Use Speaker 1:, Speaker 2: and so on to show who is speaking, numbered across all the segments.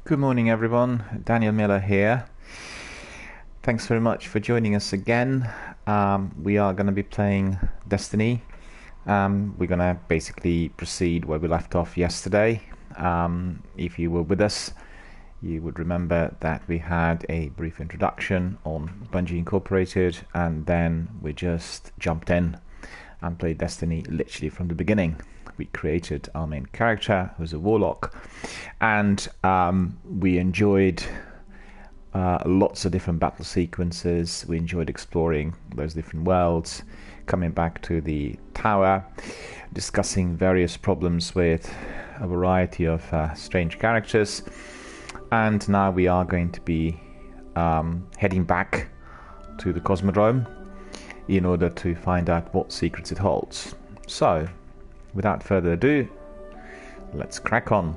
Speaker 1: Good morning, everyone. Daniel Miller here. Thanks very much for joining us again. We are going to be playing Destiny. We're going to basically proceed where we left off yesterday. If you were with us, you would remember that we had a brief introduction on Bungie Incorporated, and then we just jumped in and played Destiny literally from the beginning. We created our main character, who's a warlock, and we enjoyed lots of different battle sequences. We enjoyed exploring those different worlds, coming back to the tower, discussing various problems with a variety of strange characters, and now we are going to be heading back to the Cosmodrome in order to find out what secrets it holds. So, without further ado, let's crack on.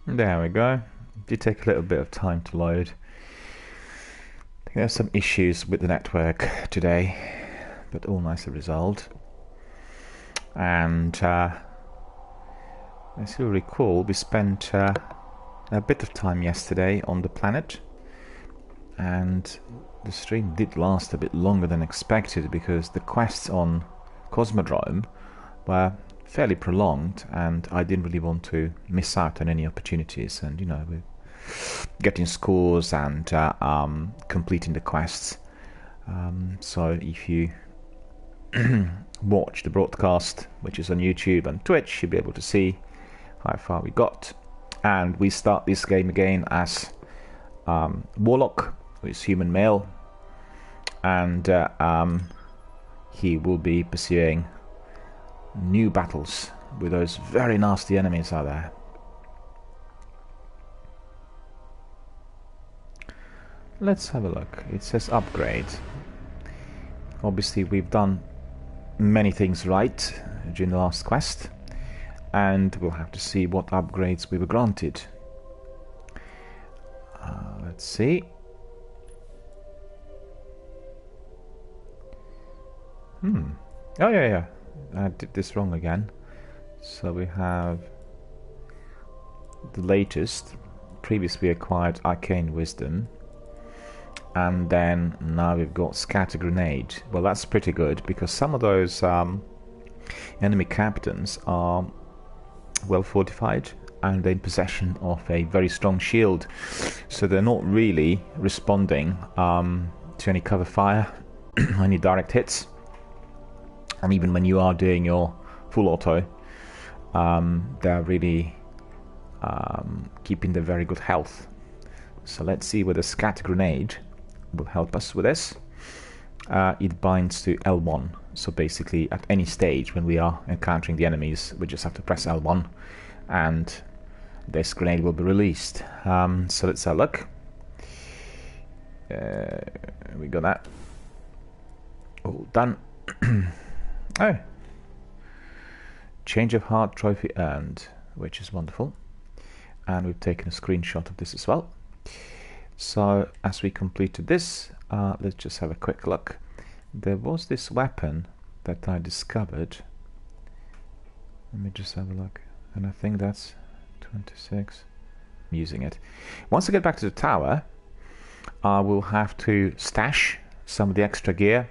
Speaker 1: There we go. It did take a little bit of time to load. I think there's some issues with the network today, but all nicely resolved. And as you'll recall, we spent a bit of time yesterday on the planet, and the stream did last a bit longer than expected because the quests on Cosmodrome were fairly prolonged, and I didn't really want to miss out on any opportunities, and we're getting scores and completing the quests. So if you watch the broadcast, which is on YouTube and Twitch, you'll be able to see how far we got. And we start this game again as Warlock, who is human male, and he will be pursuing new battles with those very nasty enemies out there. Let's have a look. It says upgrade. Obviously we've done many things right during the last quest, and we'll have to see what upgrades we were granted. Let's see. Oh yeah. I did this wrong again. So we have the latest. Previously acquired Arcane Wisdom, and then now we've got Scatter Grenade. Well, that's pretty good because some of those enemy captains are well fortified and they're in possession of a very strong shield, so they're not really responding to any cover fire, any direct hits. And even when you are doing your full auto, they're really keeping the very good health. So let's see whether Scatter Grenade will help us with this. It binds to L1, so basically at any stage when we are encountering the enemies, we just have to press L1 and this grenade will be released. So let's have a look. We got that all done. Oh, change of heart trophy earned, which is wonderful. and we've taken a screenshot of this as well. So as we completed this, let's just have a quick look. There was this weapon that I discovered. Let me just have a look, and I think that's 26. I'm using it. Once I get back to the tower, I will have to stash some of the extra gear,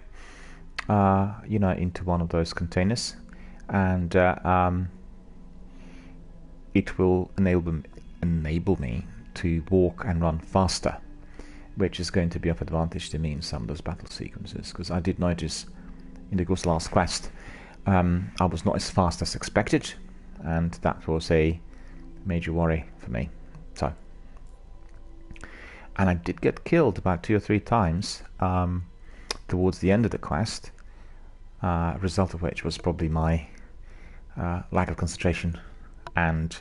Speaker 1: you know, into one of those containers, and it will enable me to walk and run faster, which is going to be of advantage to me in some of those battle sequences, because I did notice in the last quest I was not as fast as expected, and that was a major worry for me. So, and I did get killed about 2 or 3 times towards the end of the quest, result of which was probably my lack of concentration, and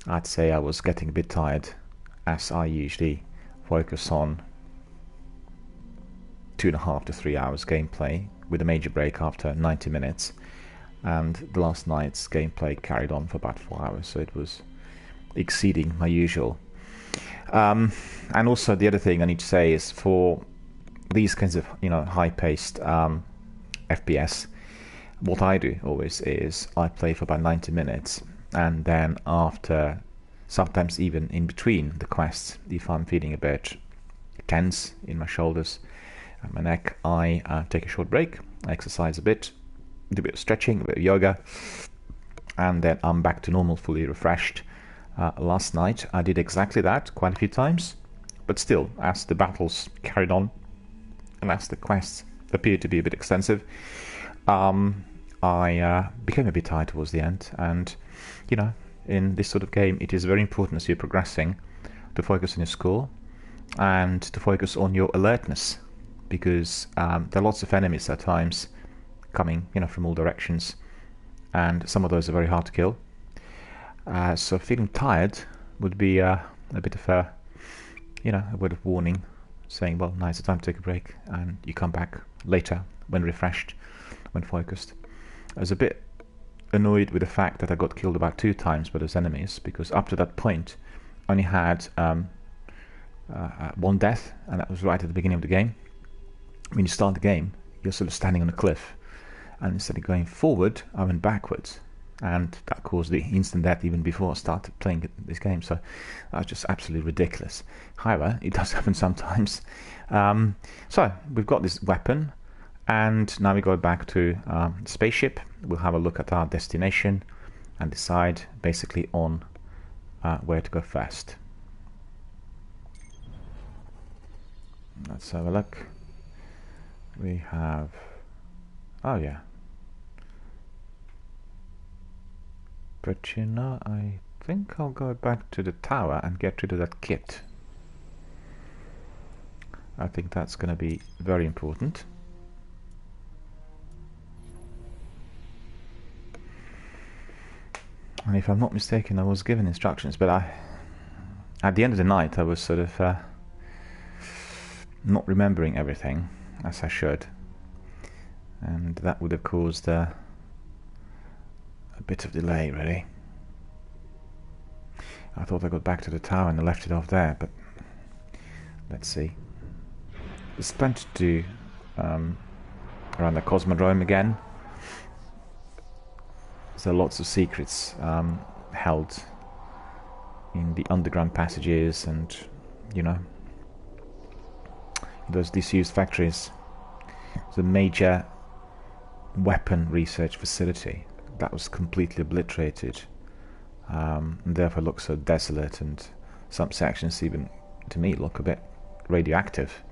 Speaker 1: I'd say I was getting a bit tired, as I usually focus on 2.5 to 3 hours gameplay with a major break after 90 minutes, and the last night's gameplay carried on for about 4 hours, so it was exceeding my usual. And also the other thing I need to say is, for these kinds of, you know, high-paced FPS, what I do always is I play for about 90 minutes, and then after, sometimes even in between the quests, if I'm feeling a bit tense in my shoulders and my neck, I take a short break, exercise a bit, do a bit of stretching, a bit of yoga, and then I'm back to normal, fully refreshed. Last night I did exactly that quite a few times, but still, as the battles carried on and as the quests appeared to be a bit extensive, I became a bit tired towards the end. And you know, in this sort of game, it is very important as you're progressing to focus on your score and to focus on your alertness, because there are lots of enemies at times coming, you know, from all directions, and some of those are very hard to kill. So feeling tired would be a bit of a, you know, a word of warning, saying, well, now it's time to take a break, and you come back later when refreshed, when focused. I was a bit annoyed with the fact that I got killed about 2 times by those enemies, because up to that point I only had 1 death, and that was right at the beginning of the game. When you start the game, you're sort of standing on a cliff, and instead of going forward, I went backwards, and that caused the instant death even before I started playing this game. So that was just absolutely ridiculous. However, it does happen sometimes. So we've got this weapon, and now we go back to the spaceship. We'll have a look at our destination and decide basically on where to go first. Let's have a look. We have, oh yeah, but you know, I think I'll go back to the tower and get rid of that kit. I think that's going to be very important. And if I'm not mistaken, I was given instructions, but at the end of the night, I was sort of not remembering everything as I should, and that would have caused a bit of delay, really. I thought I got back to the tower and I left it off there, but let's see. There's plenty to do around the Cosmodrome again. There are lots of secrets held in the underground passages, and you know, those disused factories. It's a major weapon research facility that was completely obliterated, and therefore looks so desolate, and some sections even, to me, look a bit radioactive.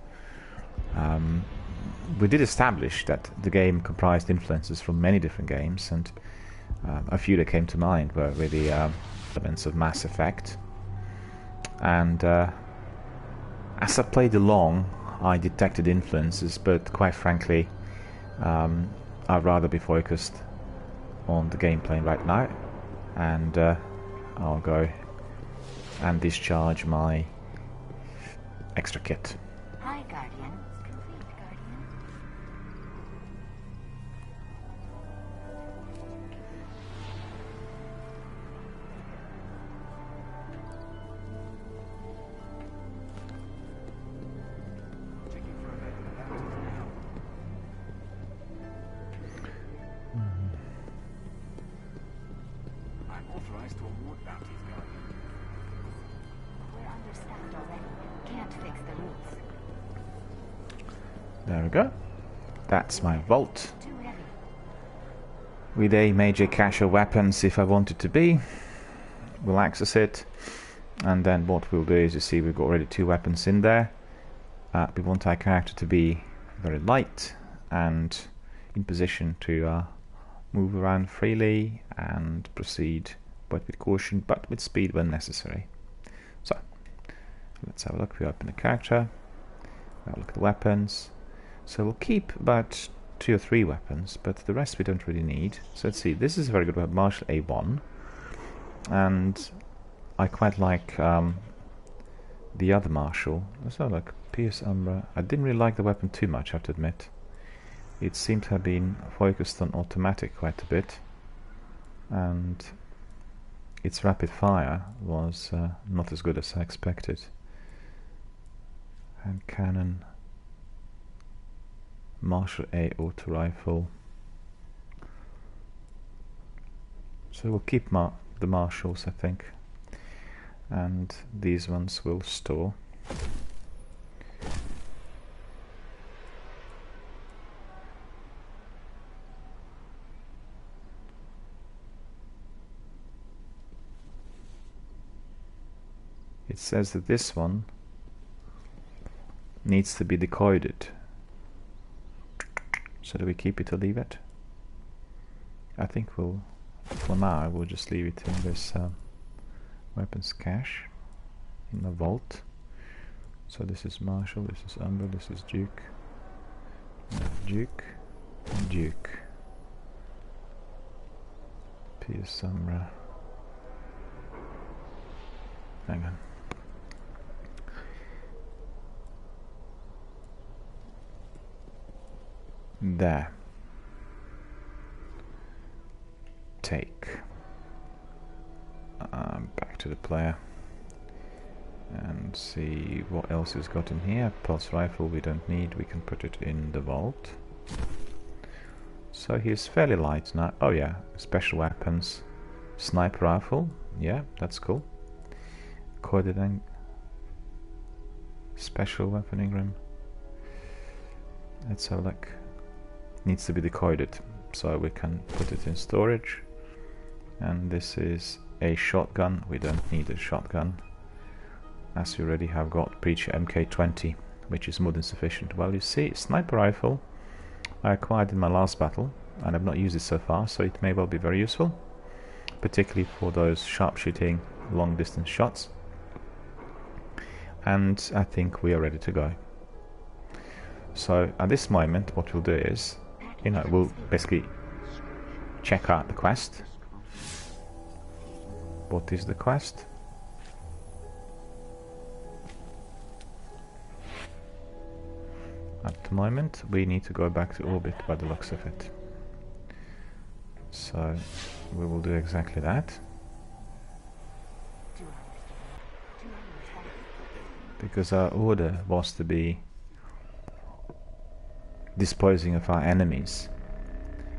Speaker 1: We did establish that the game comprised influences from many different games, and a few that came to mind were really elements of Mass Effect. And as I played along, I detected influences, but quite frankly, I'd rather be focused on the gameplay right now, and I'll go and discharge my extra kit.
Speaker 2: Hi, Guardian. Complete, Guardian.
Speaker 3: tries to award bounties, Guardian.
Speaker 2: We're understaffed already. Can't fix the routes.
Speaker 1: There we go. That's my vault.
Speaker 2: Too heavy.
Speaker 1: With a major cache of weapons if I want it to be. We'll access it. And then what we'll do is, you see, we've got already 2 weapons in there. We want our character to be very light and in position to move around freely and proceed, but with caution, but with speed when necessary. So, let's have a look. We open the character. Have a look at the weapons. So we'll keep about 2 or 3 weapons, but the rest we don't really need. So let's see. This is a very good weapon, Martial A1, and I quite like the other Martial. So like Pierce Umbra. I didn't really like the weapon too much, I have to admit. It seemed to have been focused on automatic quite a bit, and its rapid fire was not as good as I expected. Hand cannon, Martial A auto rifle. So we'll keep the Martials, I think, and these ones will store. It says that this one needs to be decoded. So do we keep it or leave it? I think we'll, for now, we'll just leave it in this weapons cache in the vault. So this is Marshall, this is Umber, this is Duke, Duke, and Duke. Pierce Samra. Hang on. There. Take. Back to the player and see what else is got in here. Pulse rifle we don't need, we can put it in the vault. So he's fairly light now. Oh yeah, special weapons. Sniper rifle, yeah, that's cool. Coded and special weapon Ingram. Let's have a look. Needs to be decoded, so we can put it in storage. And this is a shotgun. We don't need a shotgun, as we already have got Preacher MK20, which is more than sufficient. Well, you see, sniper rifle I acquired in my last battle, and I've not used it so far, so it may well be very useful, particularly for those sharpshooting long distance shots. And I think we are ready to go. So at this moment what we'll do is, we'll basically check out the quest. What is the quest? At the moment we need to go back to orbit by the looks of it. So we will do exactly that. Because our order was to be disposing of our enemies.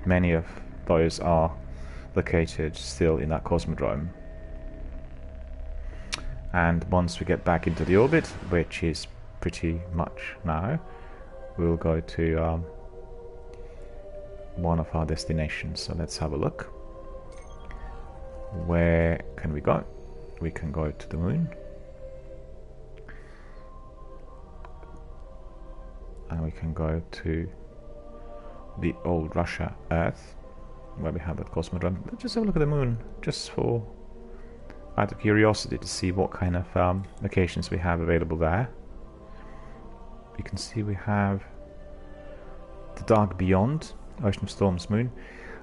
Speaker 1: Many of those are located still in that cosmodrome. And once we get back into the orbit, which is pretty much now, we'll go to one of our destinations. So let's have a look. Where can we go? We can go to the moon. And we can go to the old Russia Earth, where we have that cosmodrome. Let's just have a look at the moon, just for out of curiosity, to see what kind of locations we have available there. You can see we have the Dark Beyond, Ocean of Storms moon,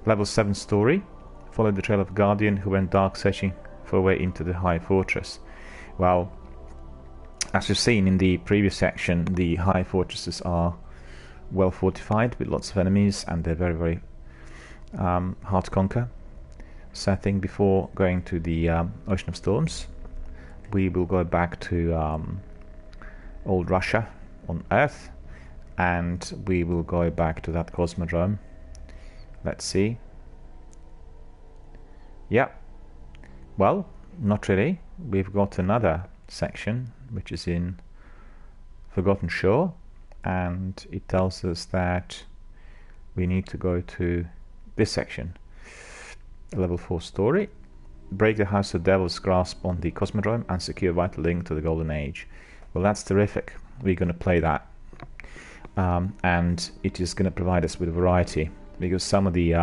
Speaker 1: level 7 story. Followed the trail of Guardian who went dark, searching for a way into the High Fortress. Well, as you've seen in the previous section, the high fortresses are well fortified with lots of enemies, and they're very, very hard to conquer. So I think before going to the Ocean of Storms, we will go back to old Russia on Earth, and we will go back to that cosmodrome. Let's see. Yep, well, not really. We've got another section which is in Forgotten Shore, and it tells us that we need to go to this section. Level 4 story. Break the House of Devil's grasp on the Cosmodrome and secure vital link to the Golden Age. Well, that's terrific. We're going to play that. And it is going to provide us with a variety, because some of the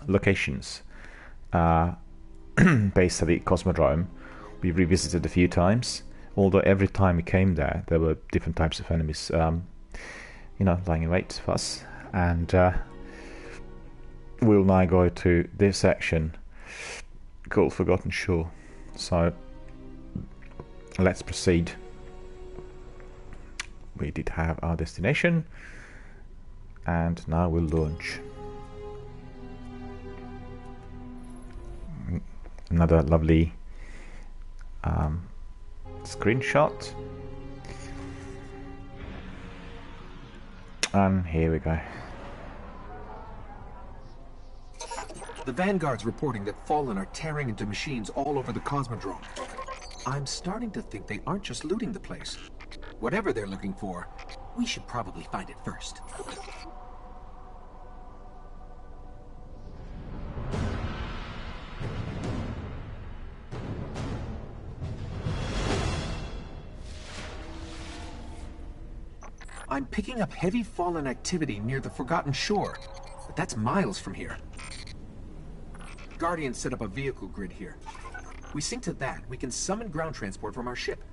Speaker 1: locations based at the Cosmodrome we've revisited a few times, although every time we came there were different types of enemies lying in wait for us. And we'll now go to this section called Forgotten Shore. So let's proceed. We did have our destination, and now we'll launch. Another lovely screenshot, and here we go.
Speaker 3: The Vanguard's reporting that Fallen are tearing into machines all over the Cosmodrome. I'm starting to think they aren't just looting the place. Whatever they're looking for, we should probably find it first. I'm picking up heavy Fallen activity near the Forgotten Shore, but that's miles from here. Guardians set up a vehicle grid here. We sync to that, we can summon ground transport from our ship.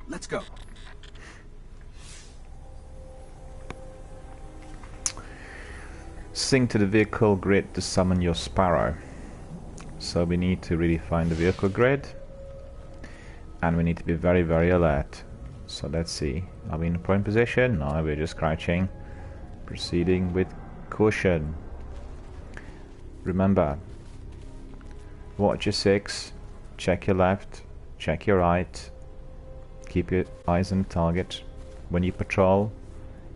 Speaker 3: Let's go.
Speaker 1: Sync to the vehicle grid to summon your Sparrow. So we need to really find the vehicle grid, and we need to be very, very alert. So let's see. Are we in a prone position? No, we're just crouching. Proceeding with caution. Remember, watch your 6, check your left, check your right, keep your eyes on the target. When you patrol,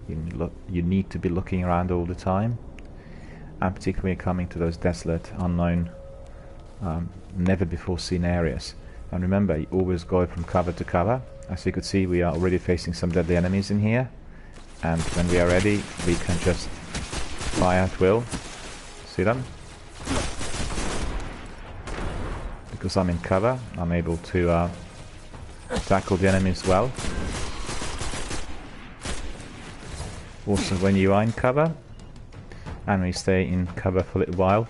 Speaker 1: you need to be looking around all the time, and particularly coming to those desolate, unknown, never before seen areas. And remember, you always go from cover to cover. As you could see, we are already facing some deadly enemies in here, and when we are ready, we can just fire at will. See them? Because I'm in cover, I'm able to tackle the enemies well. Also, when you are in cover, and we stay in cover for a little while,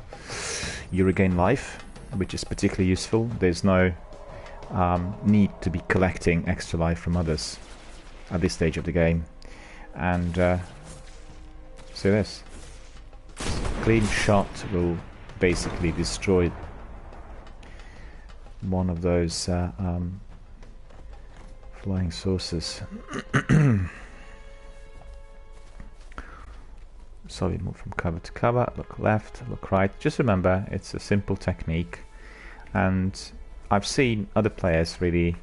Speaker 1: you regain life, which is particularly useful. There's no need to be collecting extra life from others at this stage of the game. And see this. Clean shot will basically destroy one of those flying saucers. So we move from cover to cover, look left, look right. Just remember, it's a simple technique, and I've seen other players really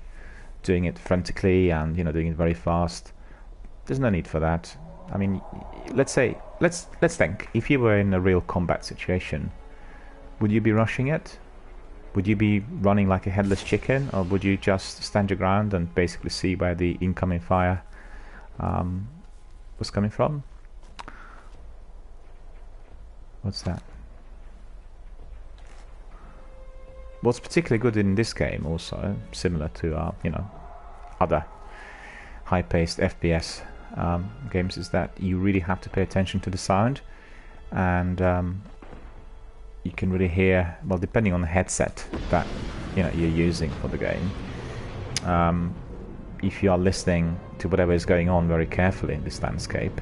Speaker 1: doing it frantically and doing it very fast. There's no need for that. I mean, let's think, if you were in a real combat situation, would you be rushing it? Would you be running like a headless chicken, or would you just stand your ground and basically see where the incoming fire was coming from? What's that? What's particularly good in this game, also similar to other high-paced FPS games, is that you really have to pay attention to the sound, and you can really hear, well, depending on the headset that you're using for the game. If you are listening to whatever is going on very carefully in this landscape,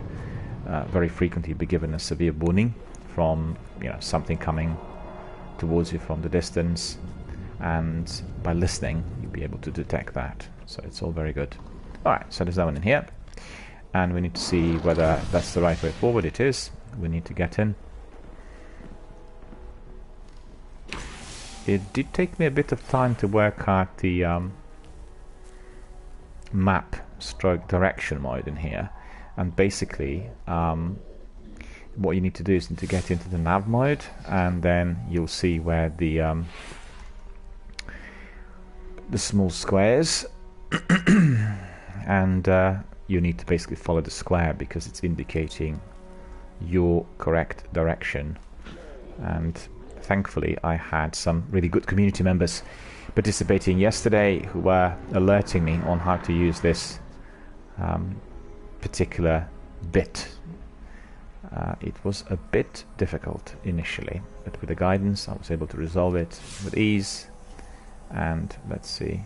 Speaker 1: very frequently you'll be given a severe warning from something coming towards you from the distance, and by listening you'll be able to detect that. So it's all very good. Alright, so there's that one in here, and we need to see whether that's the right way forward. It is. We need to get in. It did take me a bit of time to work out the map stroke direction mode in here, and basically what you need to do is to get into the nav mode, and then you'll see where the the small squares, and you need to basically follow the square because it's indicating your correct direction. And thankfully I had some really good community members participating yesterday who were alerting me on how to use this particular bit. It was a bit difficult initially, but with the guidance I was able to resolve it with ease. And let's see.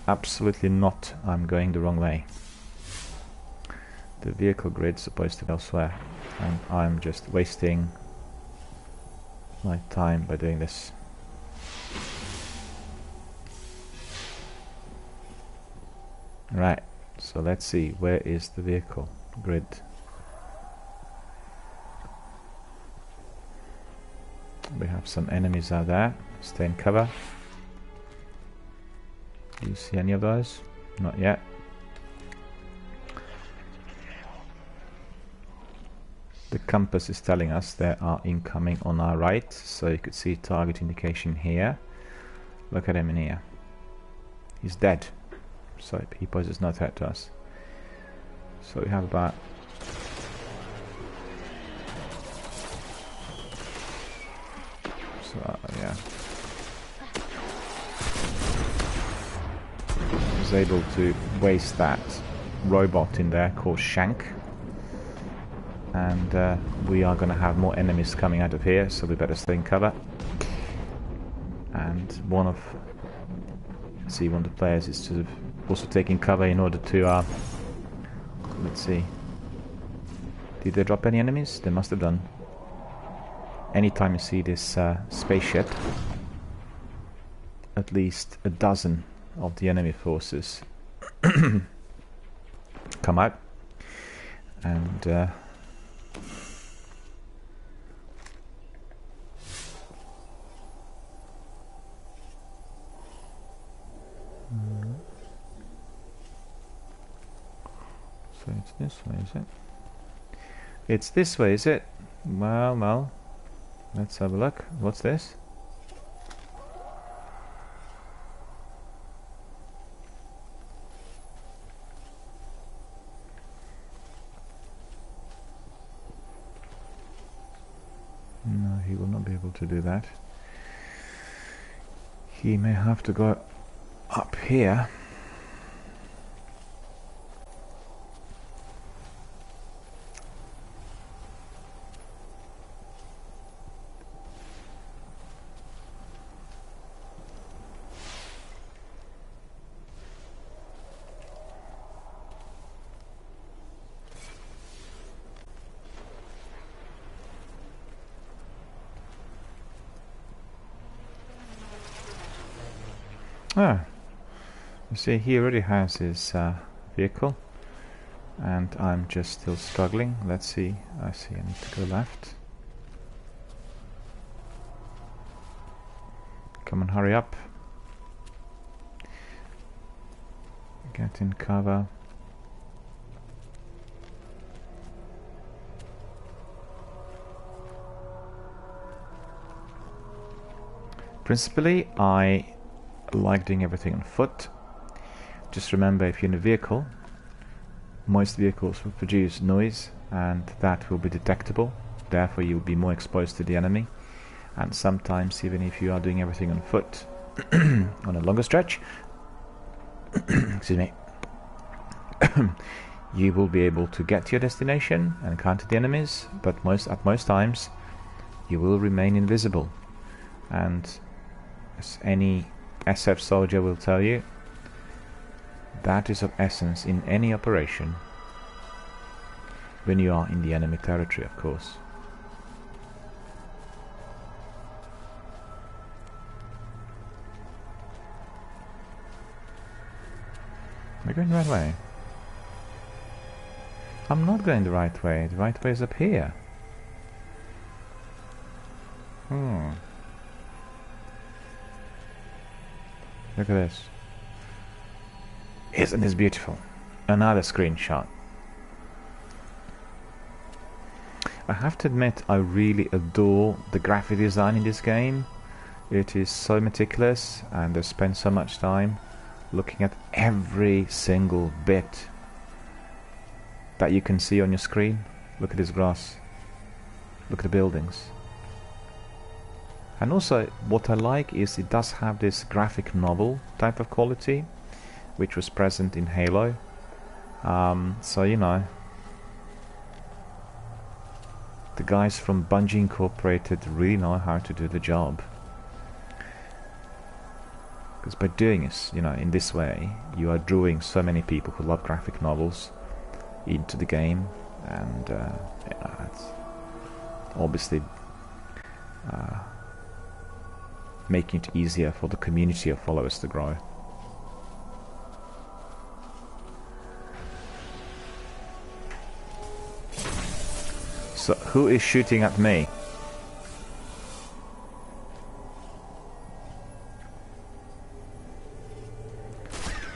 Speaker 1: Absolutely not, I'm going the wrong way. The vehicle grid's supposed to be elsewhere, and I'm just wasting my time by doing this. Right, so let's see, where is the vehicle grid? We have some enemies out there. Stay in cover. Do you see any of those? Not yet. The compass is telling us there are incoming on our right, so you could see target indication here. Look at him in here. He's dead, so he poses no threat to us. So we have about yeah. I was able to waste that robot in there called Shank. And we are going to have more enemies coming out of here, so we better stay in cover. And one of the players is sort of also taking cover in order to let's see, did they drop any enemies? They must have done. Anytime you see this spaceship, at least a dozen of the enemy forces come out, and so it's this way, is it? It's this way, is it? Well, let's have a look. What's this? No, he will not be able to do that. He may have to go up here. Ah, you see, he already has his vehicle, and I'm just still struggling. Let's see. I see. I need to go left. Come on, hurry up. Get in cover. Principally, I like doing everything on foot. Just remember, if you're in a vehicle, most vehicles will produce noise, and that will be detectable. Therefore, you'll be more exposed to the enemy. And sometimes, even if you are doing everything on foot on a longer stretch, excuse me, you will be able to get to your destination and encounter the enemies, but at most times you will remain invisible. And as any SF soldier will tell you, that is of essence in any operation, when you are in the enemy territory, of course. Am I going the right way? I'm not going the right way. The right way is up here. Look at this. Isn't this beautiful? Another screenshot. I have to admit, I really adore the graphic design in this game. It is so meticulous, and they spend so much time looking at every single bit that you can see on your screen. Look at this grass. Look at the buildings. And also, what I like is it does have this graphic novel type of quality, which was present in Halo. So, you know, the guys from Bungie Incorporated really know how to do the job. Because by doing this, you know, in this way, you are drawing so many people who love graphic novels into the game, and you know, it's obviously making it easier for the community of followers to grow. So, who is shooting at me?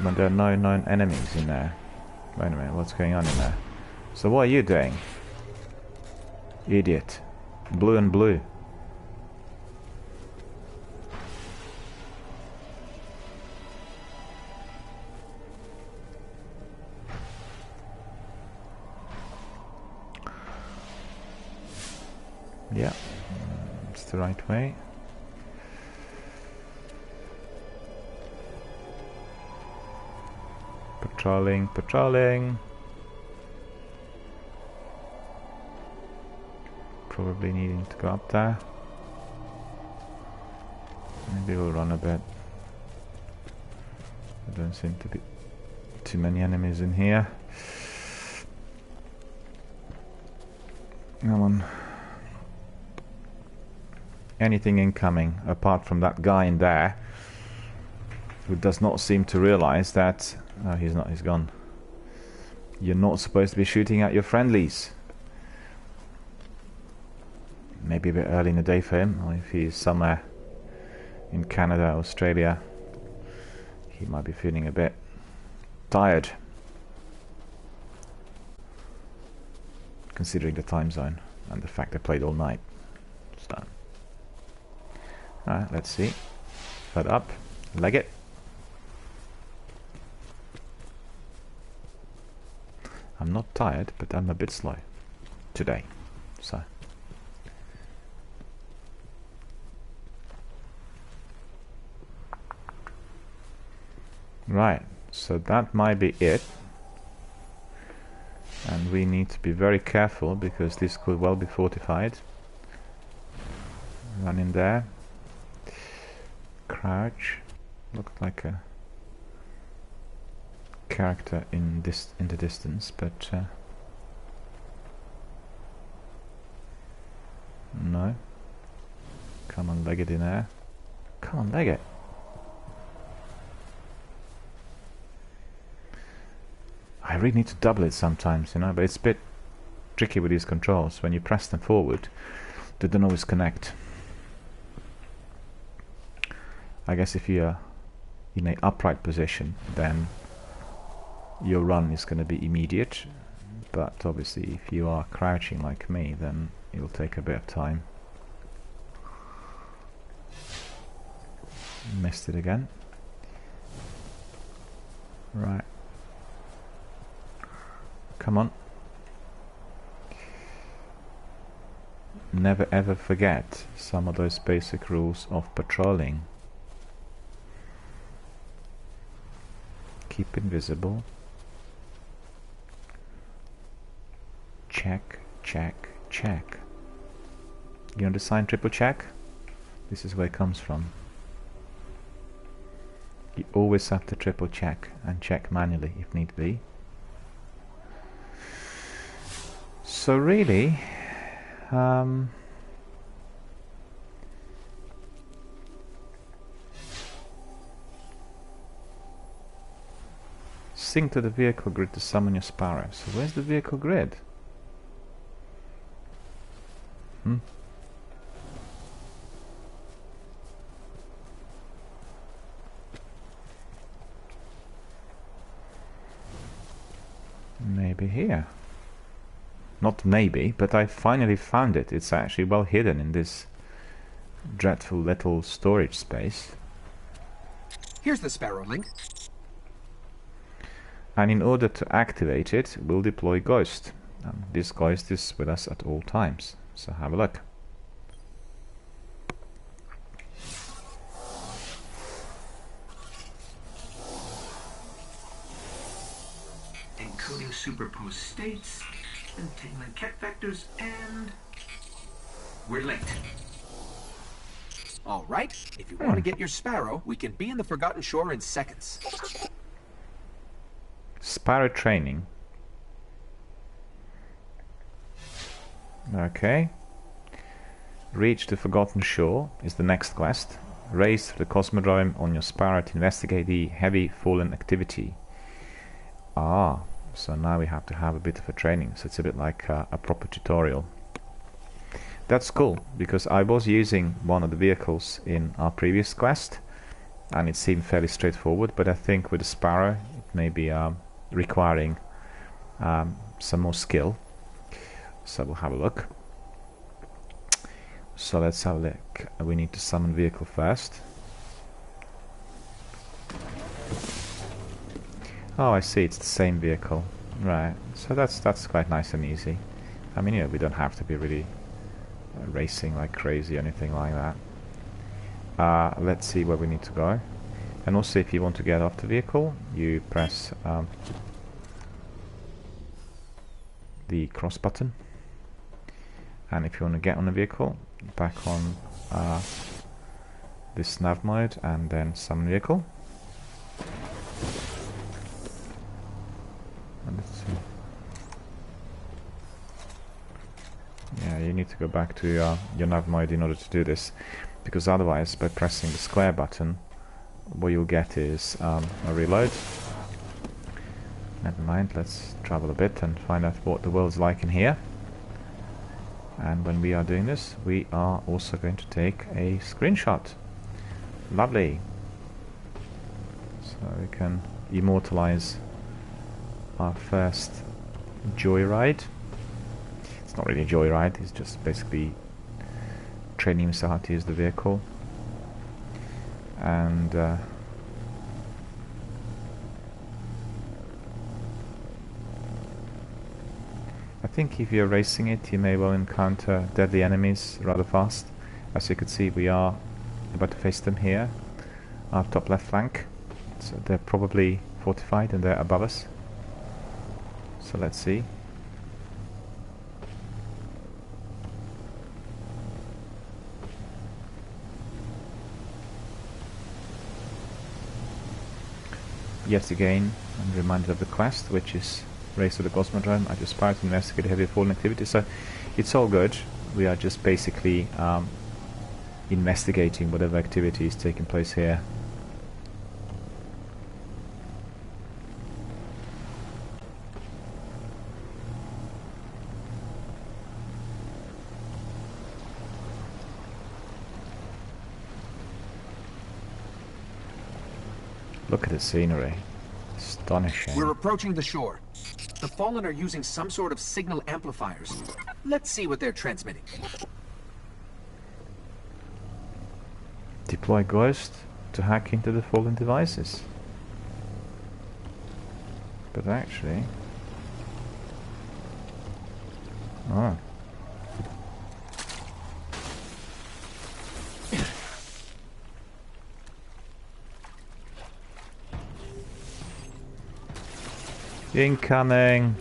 Speaker 1: When there are no known enemies in there. Wait a minute, what's going on in there? So what are you doing? Idiot. Blue and blue. Yeah, it's the right way. Patrolling, patrolling. Probably needing to go up there. Maybe we'll run a bit. There don't seem to be too many enemies in here. Come on. Anything incoming apart from that guy in there who does not seem to realize that... Oh, he's not, he's gone. You're not supposed to be shooting at your friendlies. Maybe a bit early in the day for him, or if he's somewhere in Canada, Australia, he might be feeling a bit tired, considering the time zone and the fact they played all night. So, alright, let's see. Head up, leg it. I'm not tired, but I'm a bit slow today, so. Right, so that might be it. And we need to be very careful because this could well be fortified. Run in there. Crouch. Looked like a character in the distance, but no. Come on, leg it in there. Come on, leg it. I really need to double it sometimes, you know, but it's a bit tricky with these controls. When you press them forward, they don't always connect. I guess if you're in an upright position, then your run is going to be immediate, but obviously if you are crouching like me, then it will take a bit of time. Missed it again. Right. Come on. Never ever forget some of those basic rules of patrolling. Keep invisible. Check, check, check. You know the sign triple check? This is where it comes from. You always have to triple check and check manually if need be. So really, sync to the vehicle grid to summon your Sparrow. So where's the vehicle grid? Maybe here. Not maybe, but I finally found it. It's actually well hidden in this dreadful little storage space.
Speaker 3: Here's the Sparrow link.
Speaker 1: And in order to activate it, we'll deploy Ghost. This Ghost is with us at all times, so have a look.
Speaker 3: Encoding superposed states, entangling cat vectors, and we're linked. All right, if you want to get your Sparrow, we can be in the Forgotten Shore in seconds.
Speaker 1: Sparrow training. Okay. Reach the Forgotten Shore is the next quest. Race to the Cosmodrome on your Sparrow to investigate the heavy fallen activity. Ah, so now we have to have a bit of a training, so it's a bit like a proper tutorial. That's cool, because I was using one of the vehicles in our previous quest and it seemed fairly straightforward, but I think with the Sparrow it may be requiring some more skill, so we'll have a look. So let's have a look. We need to summon vehicle first. Oh, I see, it's the same vehicle. Right, so that's quite nice and easy. I mean, you know, we don't have to be really racing like crazy or anything like that. Let's see where we need to go. And also, if you want to get off the vehicle, you press the cross button. And if you want to get on the vehicle, back on this nav mode and then summon vehicle. And let's see. Yeah, you need to go back to your nav mode in order to do this, because otherwise, by pressing the square button, what you'll get is a reload. Never mind, let's travel a bit and find out what the world's like in here. And when we are doing this, we are also going to take a screenshot. Lovely. So we can immortalize our first joyride. It's not really a joyride, it's just basically training himself how to use the vehicle. And I think if you're racing it, you may well encounter deadly enemies rather fast. As you can see, we are about to face them here, our top left flank. So they're probably fortified and they're above us. So let's see. Yet again, I'm reminded of the quest, which is race to the Cosmodrome. I just tried to investigate heavy fallen activity, so it's all good. We are just basically investigating whatever activity is taking place here. Look at the scenery. Astonishing.
Speaker 3: We're approaching the shore. The Fallen are using some sort of signal amplifiers. Let's see what they're transmitting.
Speaker 1: Deploy Ghost to hack into the Fallen devices. But actually... Oh. Incoming!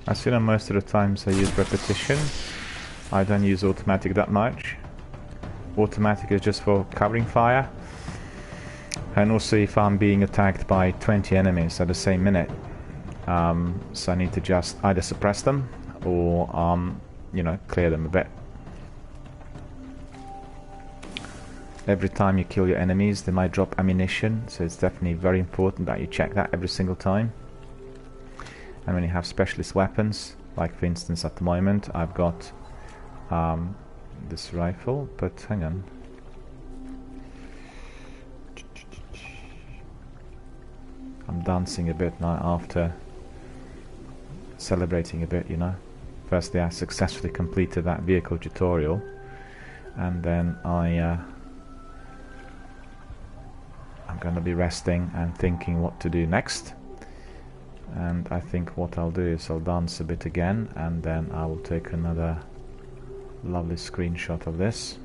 Speaker 1: As you know, most of the times I use repetition. I don't use automatic that much. Automatic is just for covering fire. And also if I'm being attacked by 20 enemies at the same minute. So I need to just either suppress them or, you know, clear them a bit. Every time you kill your enemies, they might drop ammunition, so it's definitely very important that you check that every single time. And when you have specialist weapons, like for instance at the moment I've got this rifle, but hang on. dancing a bit now after celebrating a bit, you know. Firstly, I successfully completed that vehicle tutorial, and then I'm gonna be resting and thinking what to do next. And I think what I'll do is I'll dance a bit again, and then I will take another lovely screenshot of this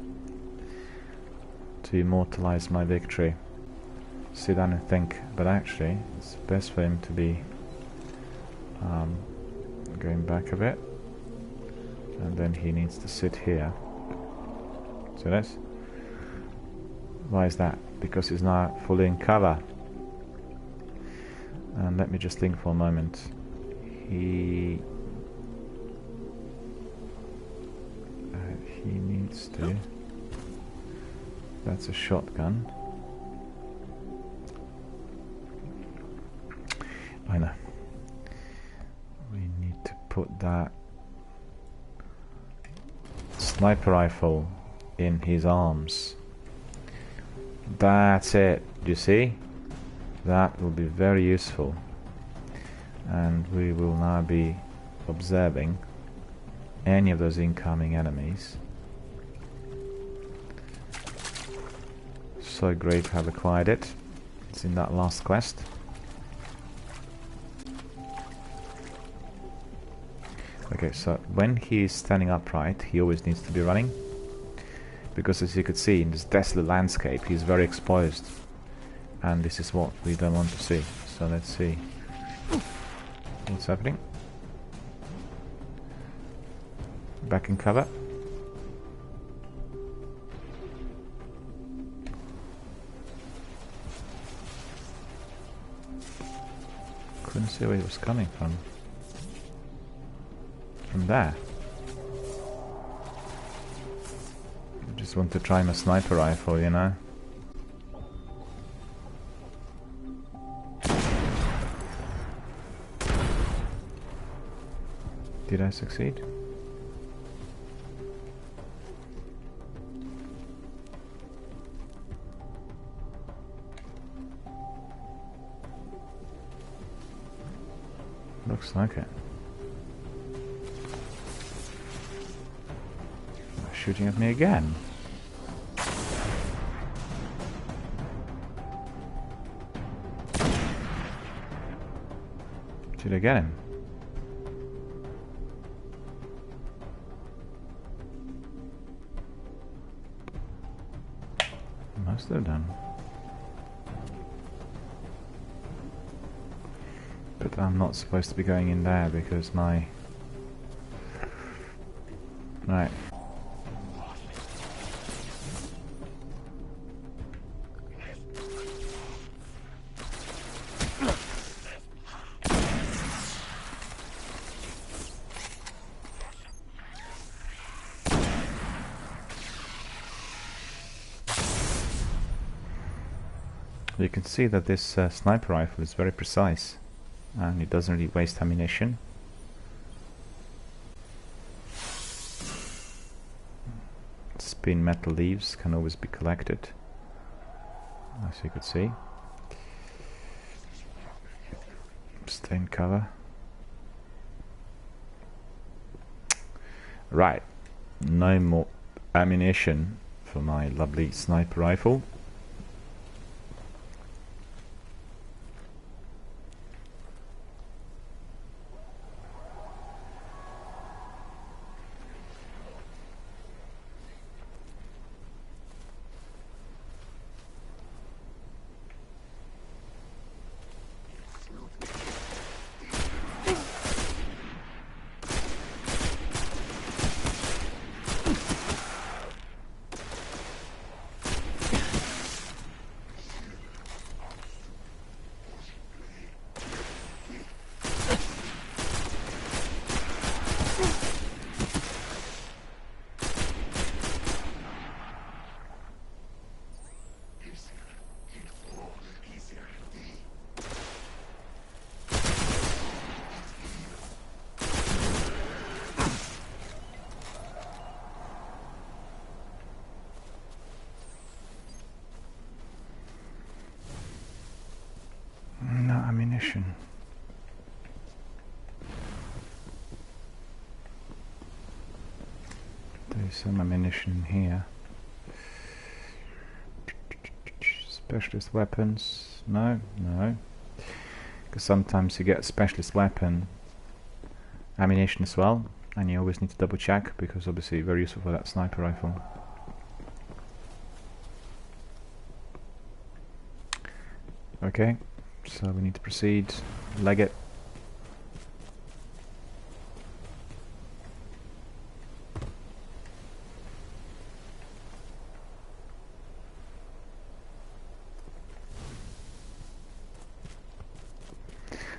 Speaker 1: to immortalize my victory. Sit down and think, but actually it's best for him to be going back a bit, and then he needs to sit here. See this? Why is that? Because he's now fully in cover. And let me just think for a moment. He needs to. That's a shotgun. I know. We need to put that sniper rifle in his arms. That's it. Do you see? That will be very useful, and we will now be observing any of those incoming enemies. So great to have acquired it. It's in that last quest. Okay, so when he is standing upright, he always needs to be running, because as you could see in this desolate landscape, he's very exposed. And this is what we don't want to see. So let's see what's happening. Back in cover. Couldn't see where he was coming from. From there. I just want to try my sniper rifle, you know. Did I succeed? Looks like it. Shooting at me again. Did I get him? Must have done. But I'm not supposed to be going in there because my... Right. You can see that this sniper rifle is very precise, and it doesn't really waste ammunition. Spin metal leaves can always be collected, as you could see. Stay in cover. Right, no more ammunition for my lovely sniper rifle. ammunition. There's some ammunition here. Specialist weapons. No, no. Because sometimes you get specialist weapon ammunition as well, and you always need to double check, because obviously very useful for that sniper rifle. Okay, so we need to proceed. Leg it.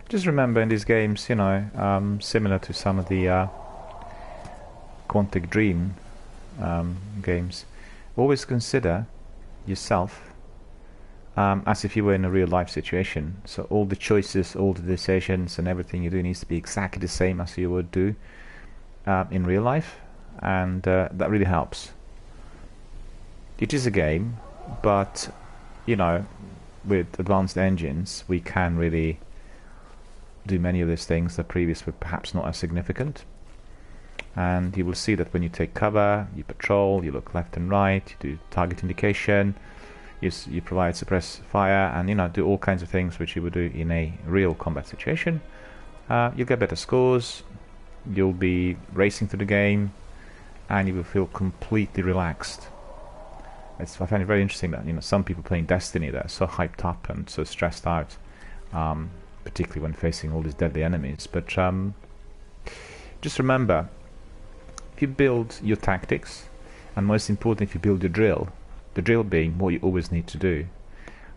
Speaker 1: Just remember, in these games, you know, similar to some of the Quantic Dream games, always consider yourself as if you were in a real life situation. So all the choices, all the decisions and everything you do needs to be exactly the same as you would do in real life, and that really helps. It is a game, but you know, with advanced engines we can really do many of these things that previous were perhaps not as significant. And you will see that when you take cover, you patrol, you look left and right, you do target indication, you provide suppress fire, and you know, do all kinds of things which you would do in a real combat situation. You'll get better scores, you'll be racing through the game, and you will feel completely relaxed. I find it very interesting that, you know, some people playing Destiny, they're so hyped up and so stressed out, particularly when facing all these deadly enemies. But just remember, if you build your tactics, and most important, if you build your drill, the drill being what you always need to do,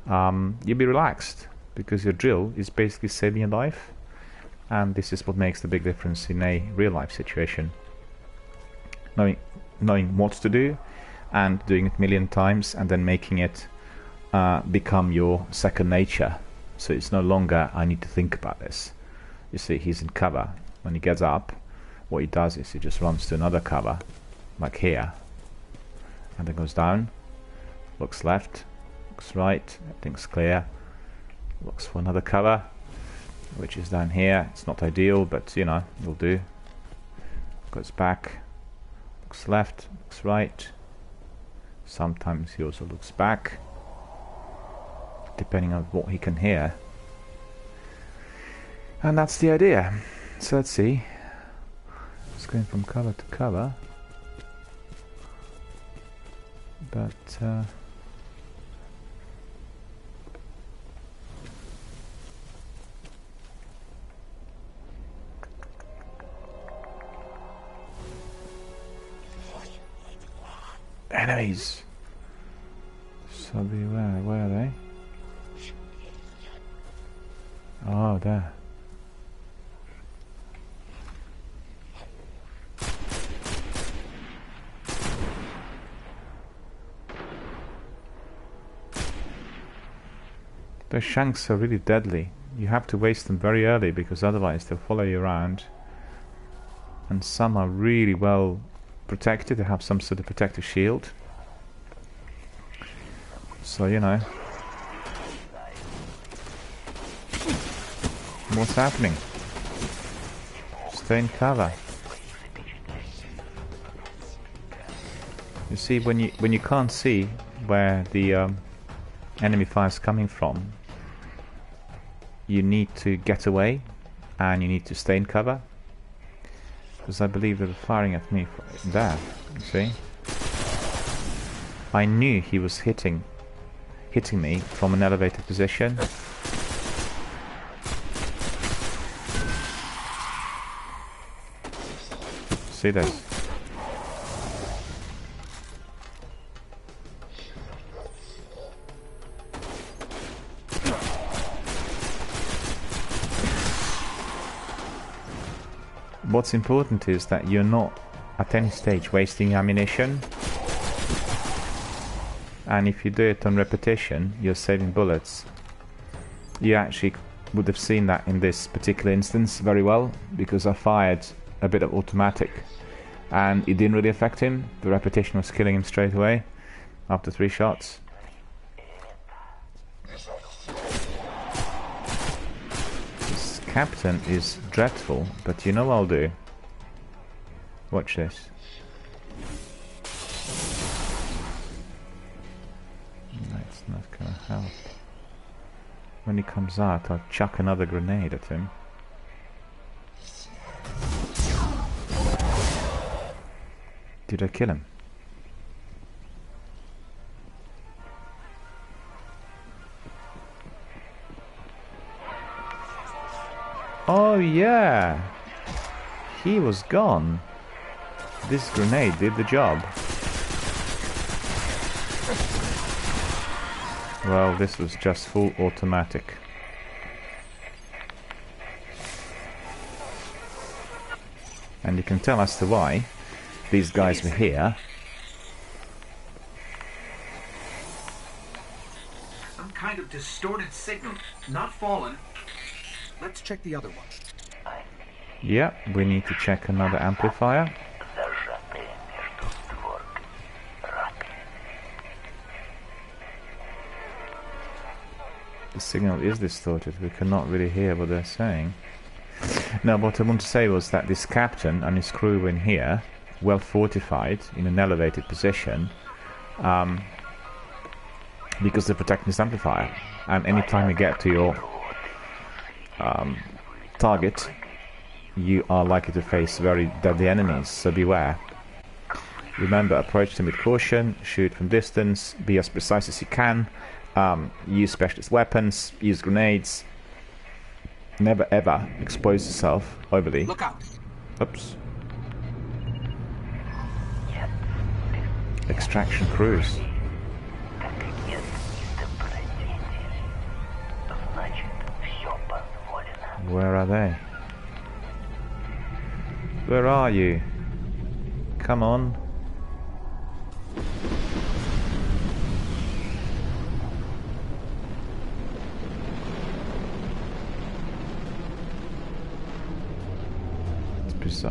Speaker 1: you'll be relaxed, because your drill is basically saving your life, and this is what makes the big difference in a real life situation. Knowing what to do and doing it a million times, and then making it become your second nature. So it's no longer, I need to think about this. You see, he's in cover. When he gets up, what he does is he just runs to another cover, like here, and then goes down, looks left, looks right, everything's clear, looks for another cover, which is down here. It's not ideal, but you know, it'll do. Goes back, looks left, looks right. Sometimes he also looks back, depending on what he can hear. And that's the idea. So let's see. It's going from cover to cover. But enemies. So beware, where are they? Oh, there. Those shanks are really deadly. You have to waste them very early, because otherwise they'll follow you around. And some are really well protected. They have some sort of protective shield. So, you know. What's happening? Stay in cover. You see, when you can't see where the enemy fire is coming from, you need to get away, and you need to stay in cover. Because I believe they were firing at me from there. You see, I knew he was hitting me from an elevated position. See this? What's important is that you're not at any stage wasting ammunition, and if you do it on repetition, you're saving bullets. You actually would have seen that in this particular instance very well, because I fired a bit of automatic and it didn't really affect him. The repetition was killing him straight away after 3 shots. captain is dreadful, but you know what I'll do? Watch this. That's not gonna help. When he comes out, I'll chuck another grenade at him. Did I kill him? Oh yeah! He was gone. This grenade did the job. Well, this was just full automatic. And you can tell as to why these guys were here.
Speaker 3: Some kind of distorted signal, not fallen. Let's check the other one.
Speaker 1: Yeah, we need to check another amplifier. The signal is distorted, we cannot really hear what they're saying. Now what I want to say was that this captain and his crew were in here, well fortified, in an elevated position, because they're protecting this amplifier. And anytime you get to your target, you are likely to face very deadly enemies, so beware. Remember, approach them with caution, shoot from distance, be as precise as you can, use specialist weapons, use grenades. Never ever expose yourself overly.
Speaker 3: Look out!
Speaker 1: Oops. Extraction crews. Where are they? Where are you? Come on.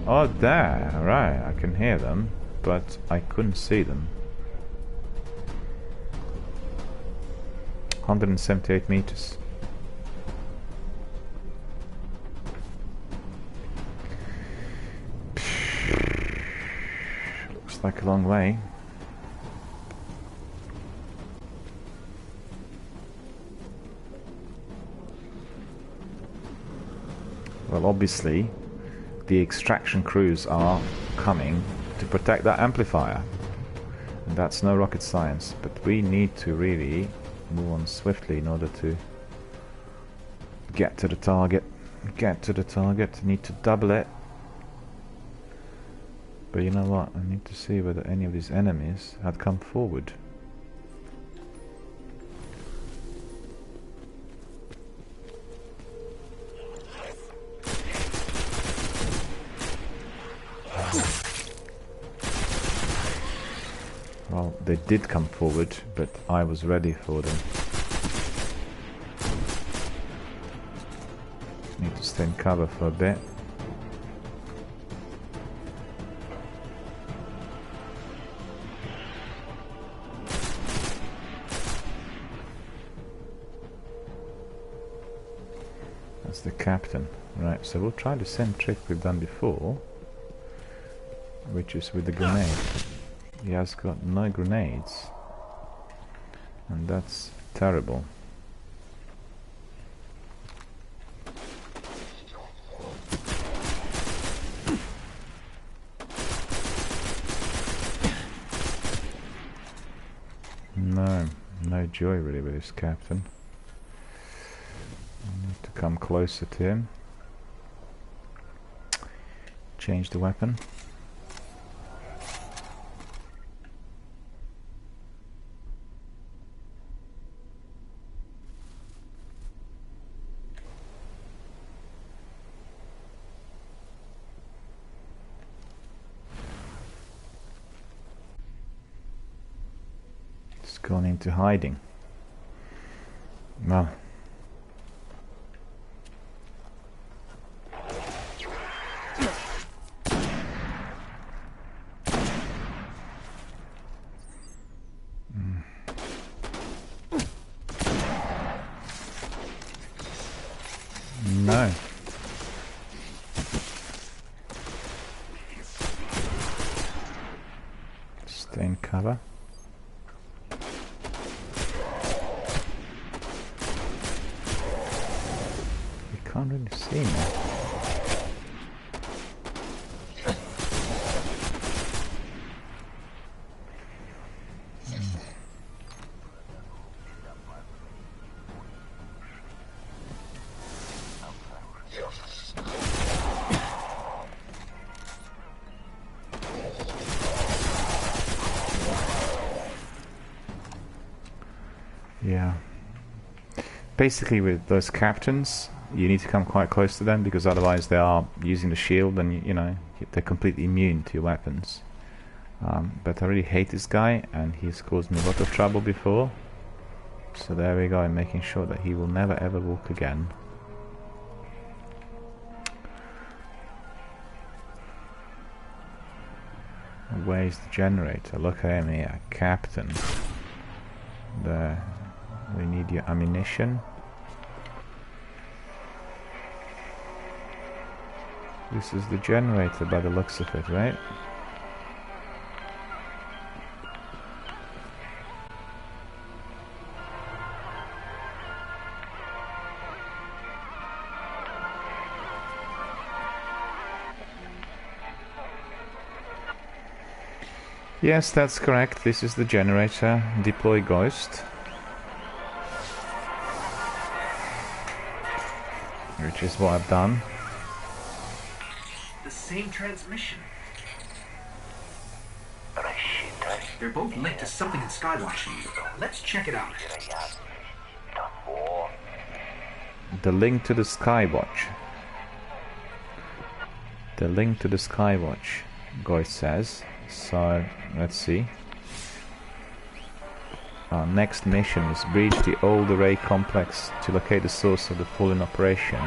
Speaker 1: Oh, there. Right, I can hear them, but I couldn't see them. 178 meters. Looks like a long way. Well, obviously the extraction crews are coming to protect that amplifier, and that's no rocket science, but we need to really move on swiftly in order to get to the target. Need to double it. But you know what, I need to see whether any of these enemies had come forward. Well, they did come forward, but I was ready for them. Need to stay in cover for a bit. That's the captain. Right, so we'll try the same trick we've done before, which is with the grenade. He has got no grenades, and that's terrible. No joy really with this captain. I need to come closer to him. Change the weapon. Gone into hiding. Well, no. can't really see me. Yeah. Basically, with those captains, you need to come quite close to them because otherwise they are using the shield, and you know they're completely immune to your weapons. But I really hate this guy, and he's caused me a lot of trouble before. So there we go. I'm making sure that he will never ever walk again. Where's the generator? Look at him here, Captain. There. We need your ammunition. This is the generator by the looks of it, right? Yes, that's correct. This is the generator. Deploy Ghost. Which is what I've done.
Speaker 3: The same transmission. They're both linked to something in Skywatch. Let's check it out.
Speaker 1: The link to the Skywatch. The link to the Skywatch, Ghost says. So, let's see. Our next mission is breach the old array complex to locate the source of the fallen operation.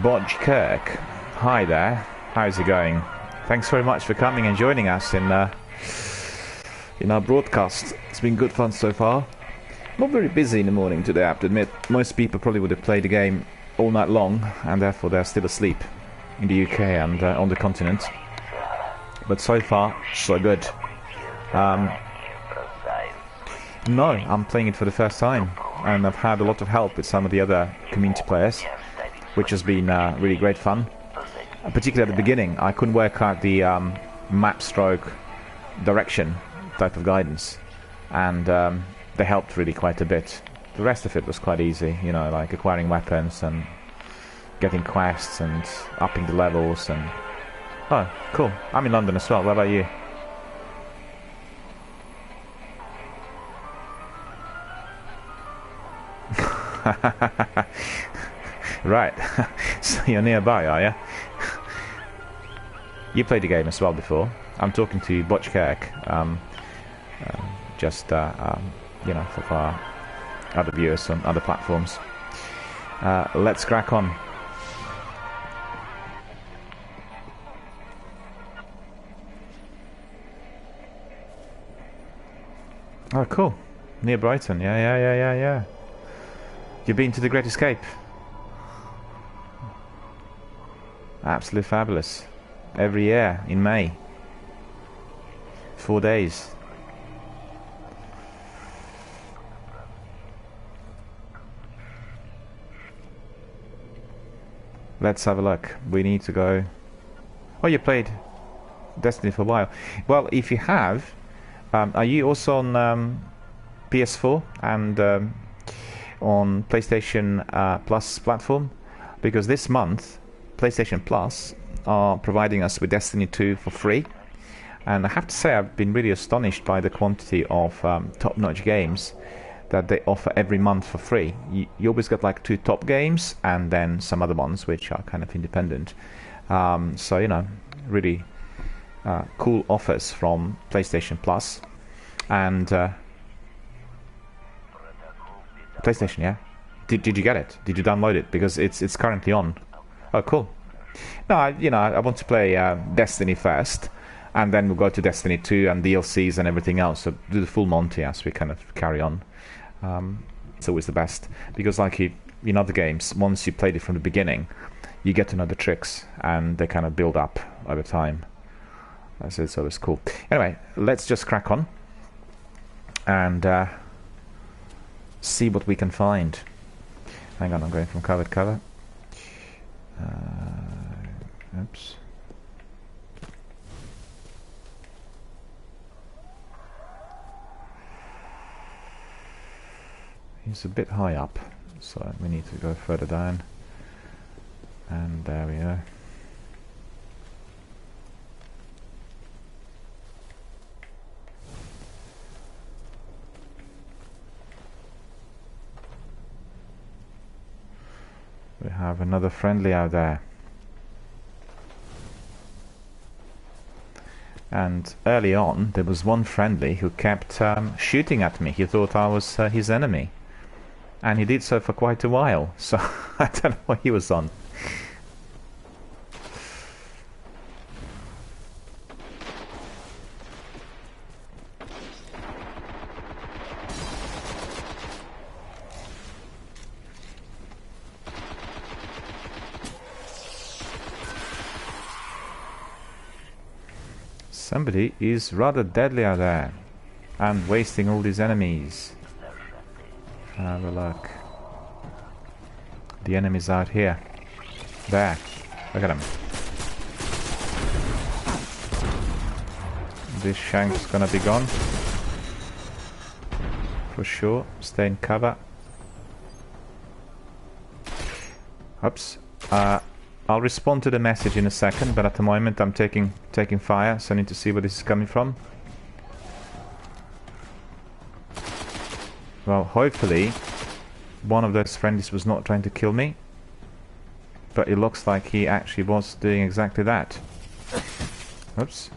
Speaker 1: Bodge Kirk, hi there. How's it going? Thanks very much for coming and joining us in our broadcast. It's been good fun so far. Not very busy in the morning today, I have to admit. Most people probably would have played the game all night long, and therefore they're still asleep in the UK and on the continent. But so far, so good. No, I'm playing it for the first time, and I've had a lot of help with some of the other community players, which has been really great fun. Particularly at the beginning, I couldn't work out the map stroke direction type of guidance, and they helped really quite a bit. The rest of it was quite easy, you know, like acquiring weapons and getting quests and upping the levels and... Oh, cool. I'm in London as well. What about you? Right. So you're nearby, are you? You played the game as well before. I'm talking to Botchkirk. You know, for our other viewers on other platforms. Let's crack on. Oh, cool. Near Brighton. Yeah. You've been to the Great Escape? Absolutely fabulous. Every year in May. 4 days. Let's have a look. We need to go... Oh, you played Destiny for a while. Well, if you have... are you also on PS4 and on PlayStation Plus platform? Because this month, PlayStation Plus are providing us with Destiny 2 for free. And I have to say, I've been really astonished by the quantity of top-notch games that they offer every month for free. You always get like 2 top games and then some other ones which are kind of independent. So, you know, really cool offers from PlayStation Plus. And PlayStation, yeah. Did you get it? Did you download it? Because it's currently on. Oh, cool. No, I want to play Destiny first, and then we'll go to Destiny 2 and DLCs and everything else. So do the full Monty as we kind of carry on. It's always the best because, like in other games, once you played it from the beginning, you get to know the tricks, and they kind of build up over time. So it's always cool. Anyway, let's just crack on. and see what we can find. Hang on, I'm going from cover to cover. Oops. He's a bit high up, so we need to go further down. And there we are. We have another friendly out there. And early on, there was one friendly who kept shooting at me. He thought I was his enemy. And he did so for quite a while, so I don't know what he was on. Somebody is rather deadly out there and wasting all these enemies. Have a look. The enemy's out here. There. Look at him. This shank's gonna be gone. For sure. Stay in cover. Oops. I'll respond to the message in a second, but at the moment I'm taking fire, so I need to see where this is coming from. Well, hopefully one of those friendlies was not trying to kill me, but it looks like he actually was doing exactly that. Oops.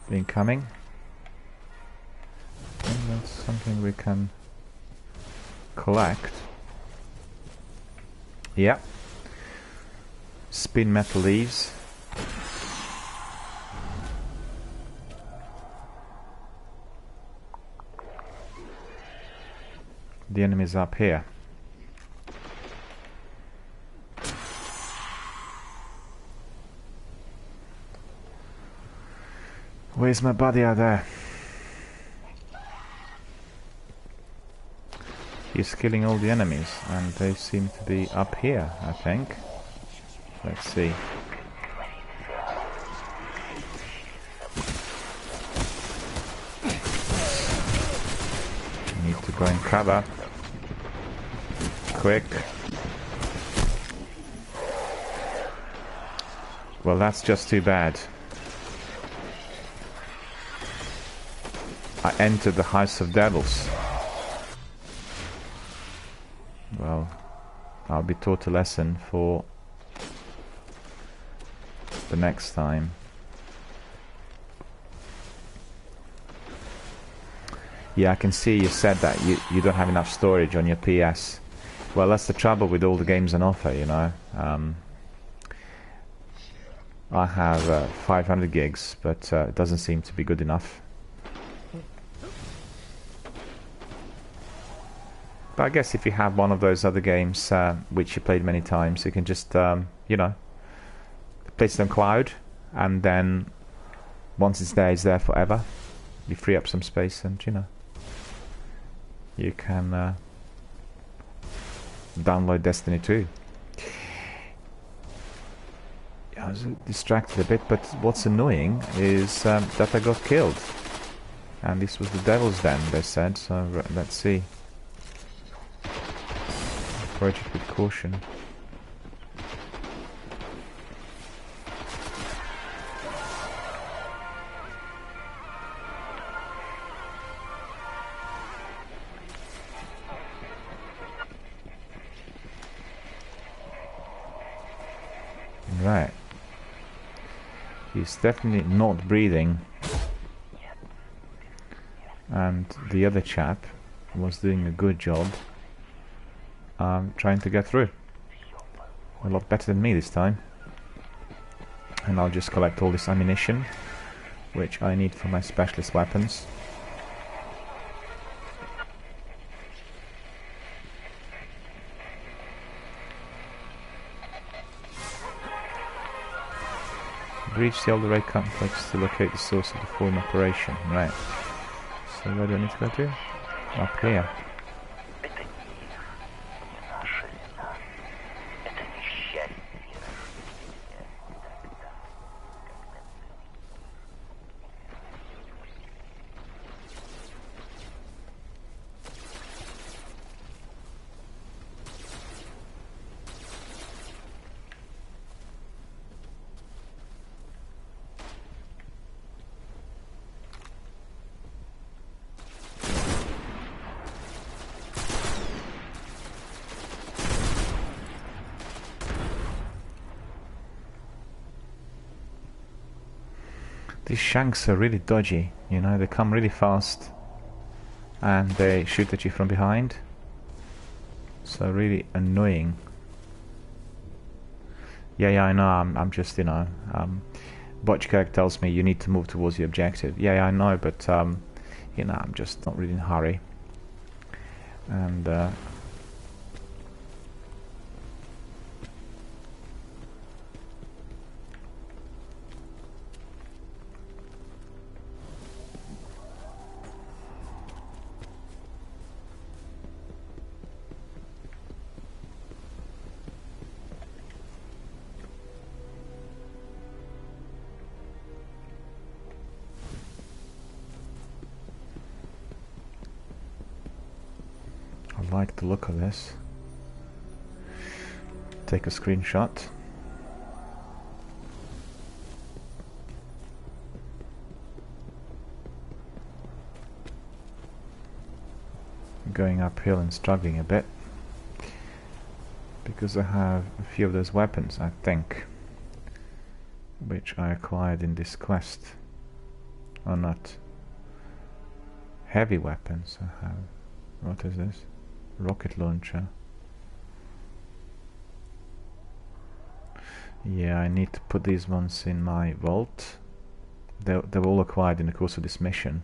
Speaker 1: Incoming. And that's something we can collect. Yep. Spin metal leaves. The enemy's up here. Where's my buddy out there? He's killing all the enemies, and they seem to be up here, I think. Let's see. Need to go in cover. Quick. Well, that's just too bad. I entered the House of Devils. Well, I'll be taught a lesson for the next time. Yeah, I can see you said that you don't have enough storage on your PS. Well, that's the trouble with all the games on offer, you know. I have 500 gigs, but it doesn't seem to be good enough. But I guess if you have one of those other games which you played many times, you can just, you know, place it on cloud, and then once it's there forever. You free up some space, and you know, you can download Destiny 2. Yeah, I was distracted a bit, but what's annoying is that I got killed, and this was the Devil's Den, they said. So let's see. Approach it with caution. Right. He's definitely not breathing. And the other chap was doing a good job trying to get through. A lot better than me this time. And I'll just collect all this ammunition, which I need for my specialist weapons. Breach the Alderate complex to locate the source of the fallen operation. Right. So where do I need to go to? Up here. These shanks are really dodgy, you know, they come really fast and they shoot at you from behind. So really annoying. Yeah, I know, I'm just, you know, Botchkirk tells me you need to move towards the objective. Yeah, I know, but, you know, I'm just not really in a hurry. And, I like the look of this. Take a screenshot. Going uphill and struggling a bit because I have a few of those weapons, I think, which I acquired in this quest. Or not. Heavy weapons I have. What is this? Rocket launcher. Yeah, I need to put these ones in my vault. They were all acquired in the course of this mission.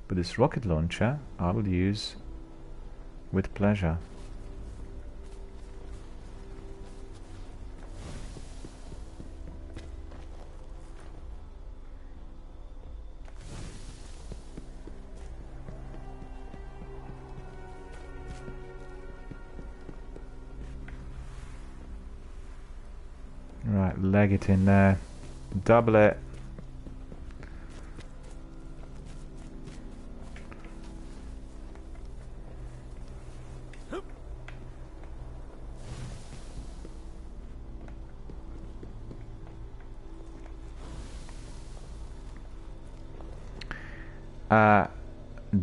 Speaker 1: But this rocket launcher I will use with pleasure. Right, leg it in there. Double it.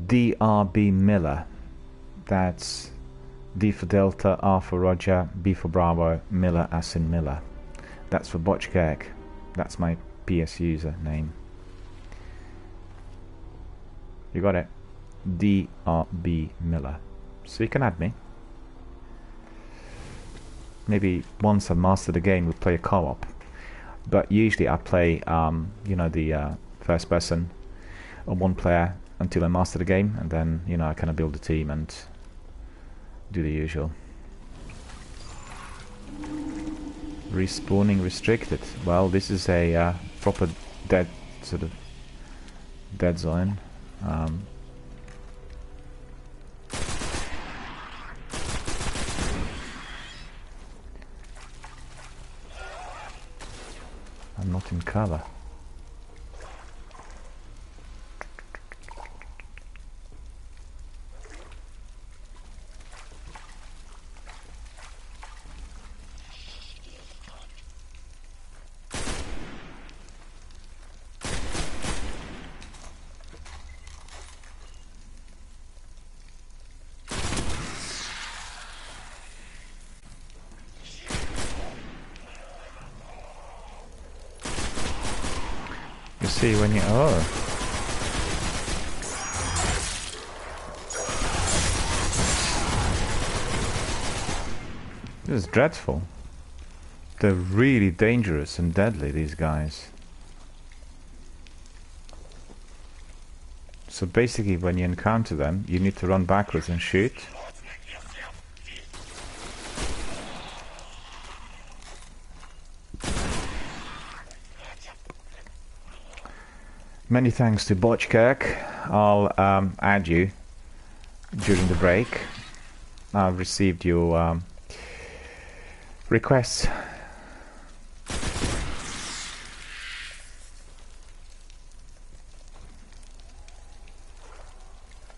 Speaker 1: DRBMiller. That's D for Delta, R for Roger, B for Bravo, Miller as in Miller. That's for Botchkirk. That's my PS user name. You got it? DRBMiller. So you can add me. Maybe once I master the game, we'll play a co-op. But usually I play, you know, the first person on one player until I master the game, and then, you know, I kind of build a team and do the usual. Respawning restricted. Well, this is a proper dead sort of dead zone. I'm not in cover. You see when you... oh. This is dreadful. They're really dangerous and deadly, these guys. So basically when you encounter them, you need to run backwards and shoot. Many thanks to Botchkirk. I'll add you during the break. I've received your requests.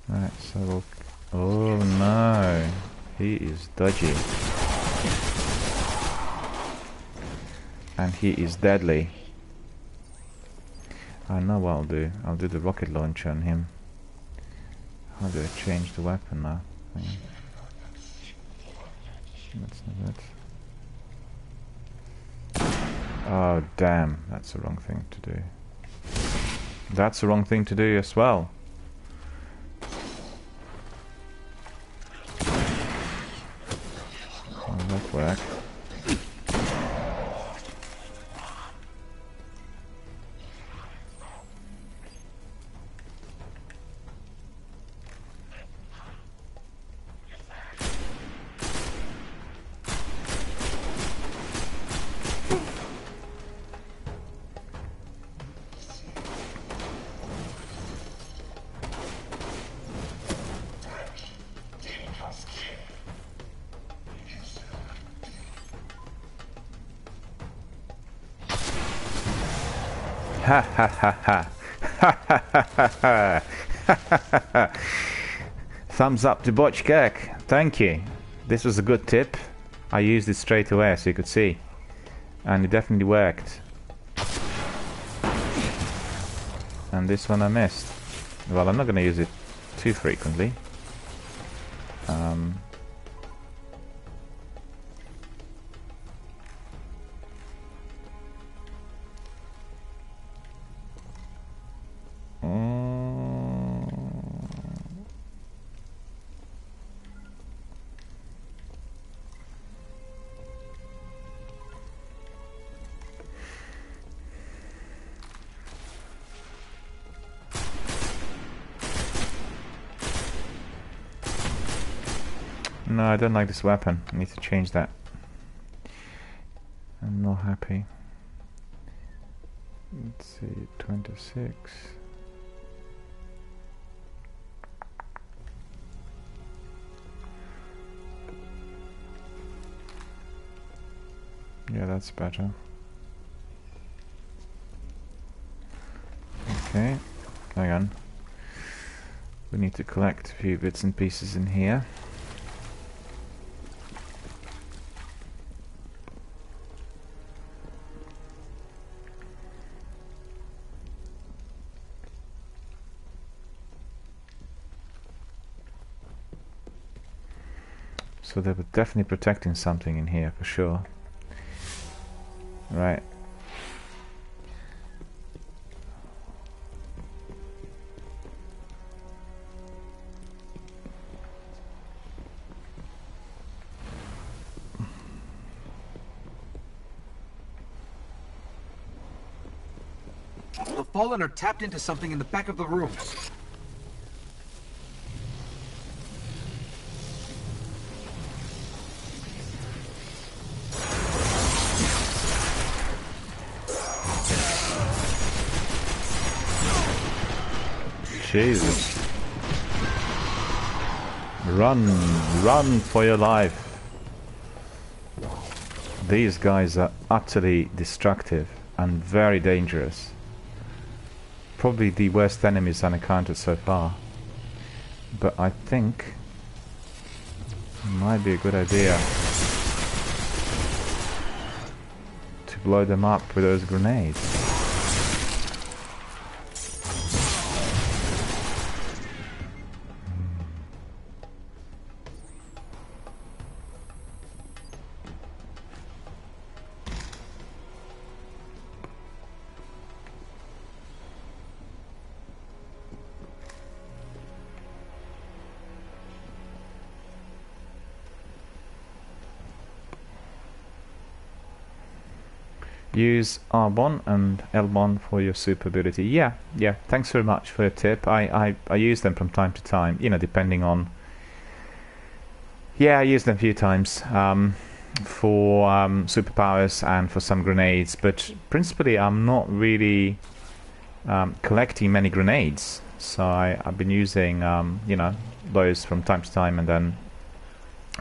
Speaker 1: Right, so we'll... Oh no, he is dodgy. And he is deadly. I know what I'll do. I'll do the rocket launcher on him. How do I change the weapon now? Hang on. That's not it. Oh damn, that's the wrong thing to do. That's the wrong thing to do as well. Oh, that worked. Ha ha ha ha. Ha ha ha ha ha. Thumbs up to Botchkirk. Thank you. This was a good tip. I used it straight away so you could see. And it definitely worked. And this one I missed. Well, I'm not going to use it too frequently. No, I don't like this weapon. I need to change that. I'm not happy. Let's see, 26. Yeah, that's better. Okay, hang on. We need to collect a few bits and pieces in here. So they were definitely protecting something in here for sure. Right.
Speaker 3: The Fallen are tapped into something in the back of the room.
Speaker 1: Jesus. Run for your life. These guys are utterly destructive and very dangerous. Probably the worst enemies I've encountered so far. But I think it might be a good idea to blow them up with those grenades. Use R1 and L1 for your super ability. Yeah, thanks very much for your tip. I use them from time to time, you know, depending on... Yeah, I use them a few times for superpowers and for some grenades, but principally I'm not really collecting many grenades. So I've been using, you know, those from time to time, and then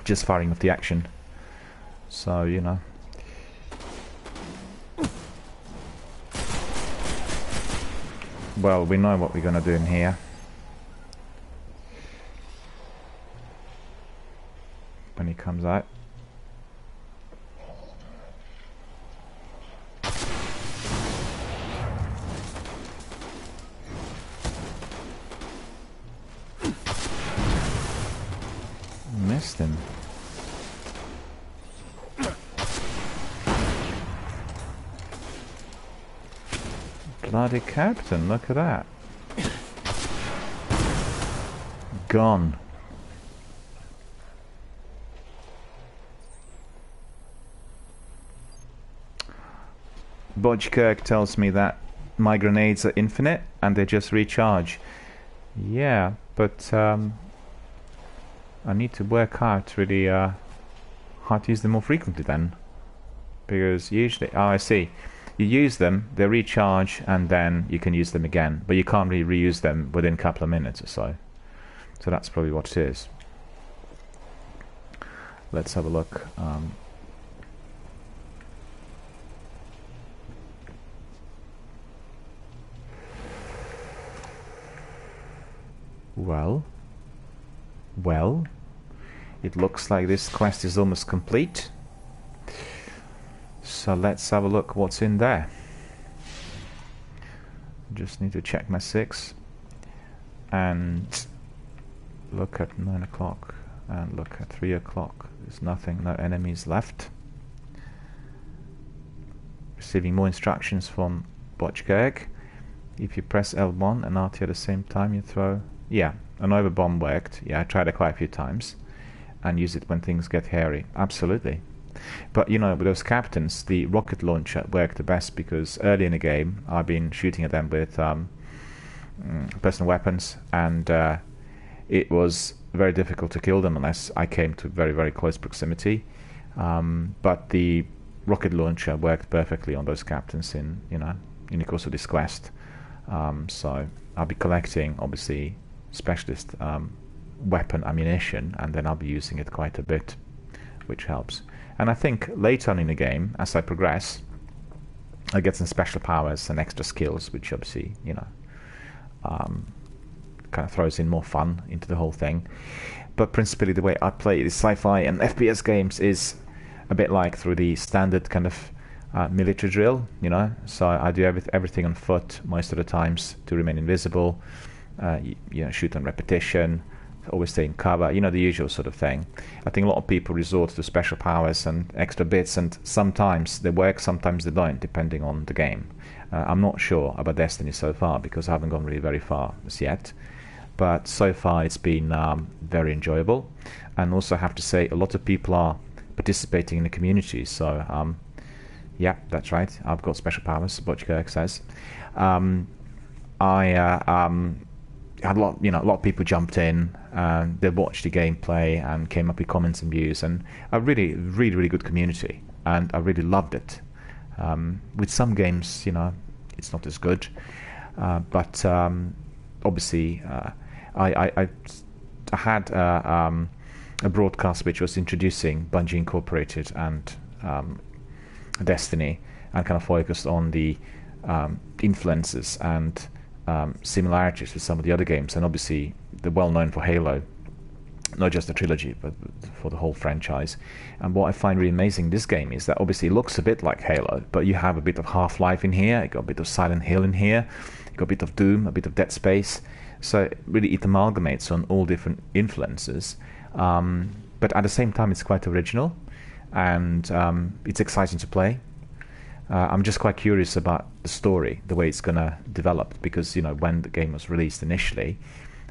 Speaker 1: just firing off the action. So, you know. Well, we know what we're gonna do in here. When he comes out. Missed him. Bloody captain, look at that. Gone. Bodgkirk tells me that my grenades are infinite and they just recharge. Yeah, but I need to work out really how to use them more frequently then. Because usually, oh, I see. You use them, they recharge, and then you can use them again. But you can't really reuse them within a couple of minutes or so. So that's probably what it is. Let's have a look. Well, it looks like this quest is almost complete. So let's have a look what's in there. Just need to check my 6 and look at 9 o'clock and look at 3 o'clock. There's nothing, no enemies left. Receiving more instructions from Bodgkirk. If you press L1 and RT at the same time, you throw. Yeah, an overbomb worked. Yeah, I tried it quite a few times and use it when things get hairy. Absolutely. But you know, with those captains, the rocket launcher worked the best because early in the game I've been shooting at them with personal weapons, and it was very difficult to kill them unless I came to very, very close proximity. But the rocket launcher worked perfectly on those captains in the course of this quest. So I'll be collecting, obviously, specialist weapon ammunition, and then I'll be using it quite a bit, which helps. And I think later on in the game, as I progress, I get some special powers and extra skills, which obviously, kind of throws in more fun into the whole thing. But principally, the way I play these sci-fi and FPS games is a bit like through the standard kind of military drill, So I do everything on foot most of the times to remain invisible. Shoot on repetition, always stay in cover, the usual sort of thing. I think a lot of people resort to special powers and extra bits, and sometimes they work, sometimes they don't, depending on the game. I'm not sure about Destiny so far because I haven't gone really very far as yet, but so far it's been very enjoyable. And also I have to say, a lot of people are participating in the community, so yeah, that's right, I've got special powers, Bodgkirk says. Had a lot of people jumped in, and they watched the gameplay and came up with comments and views, and a really, really, really good community, and I really loved it. With some games, it's not as good, but obviously, I had a broadcast which was introducing Bungie Incorporated and Destiny, and kind of focused on the influences and similarities with some of the other games, and obviously they're well known for Halo, not just the trilogy but for the whole franchise. And what I find really amazing in this game is that obviously it looks a bit like Halo, but you have a bit of Half-Life in here, you got a bit of Silent Hill in here, you got a bit of Doom, a bit of Dead Space, so really it amalgamates on all different influences, but at the same time it's quite original, and it's exciting to play. I'm just quite curious about the story, the way it's going to develop, because when the game was released initially,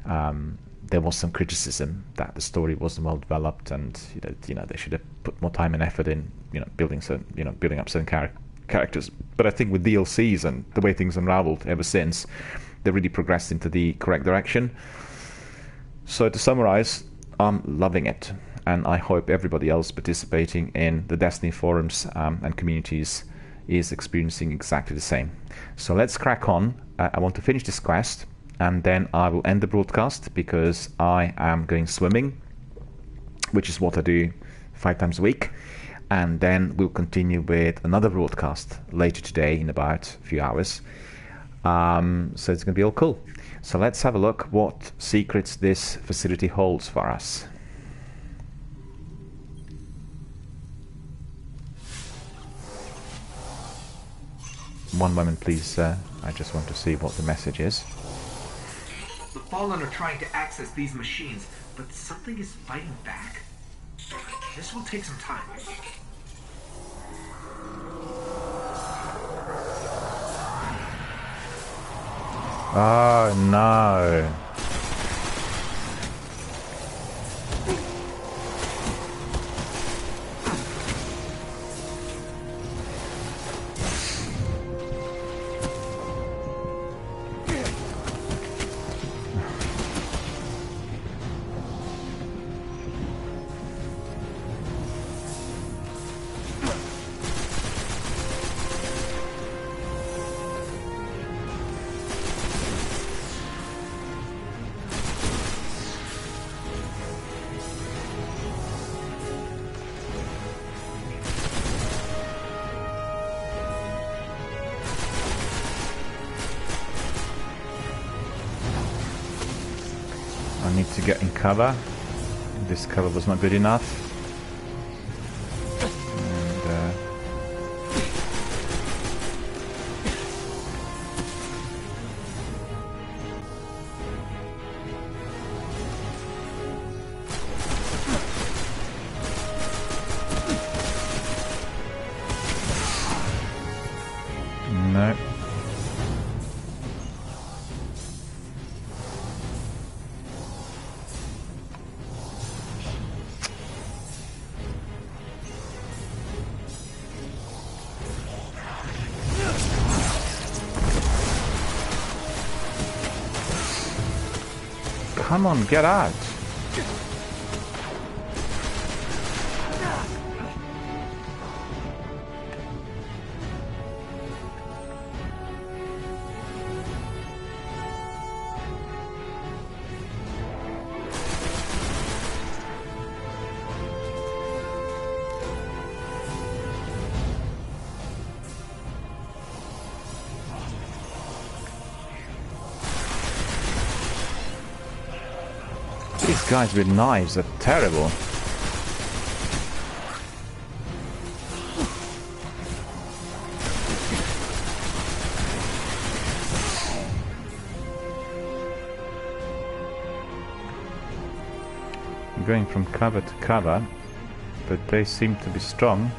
Speaker 1: there was some criticism that the story wasn't well developed, and they should have put more time and effort in building up certain characters. But I think with DLCs and the way things unraveled ever since, they really progressed into the correct direction. So to summarize, I'm loving it, and I hope everybody else participating in the Destiny forums and communities is experiencing exactly the same. So let's crack on. I want to finish this quest, and then I will end the broadcast because I am going swimming, which is what I do 5 times a week. And then we'll continue with another broadcast later today in about a few hours. So it's going to be all cool. So let's have a look what secrets this facility holds for us. One moment, please. I just want to see what the message is.
Speaker 3: The Fallen are trying to access these machines, but something is fighting back. This will take some time.
Speaker 1: Oh no. I need to get in cover. This cover was not good enough. And, no. Come on, get out! These guys with knives are terrible. I'm going from cover to cover, but they seem to be strong.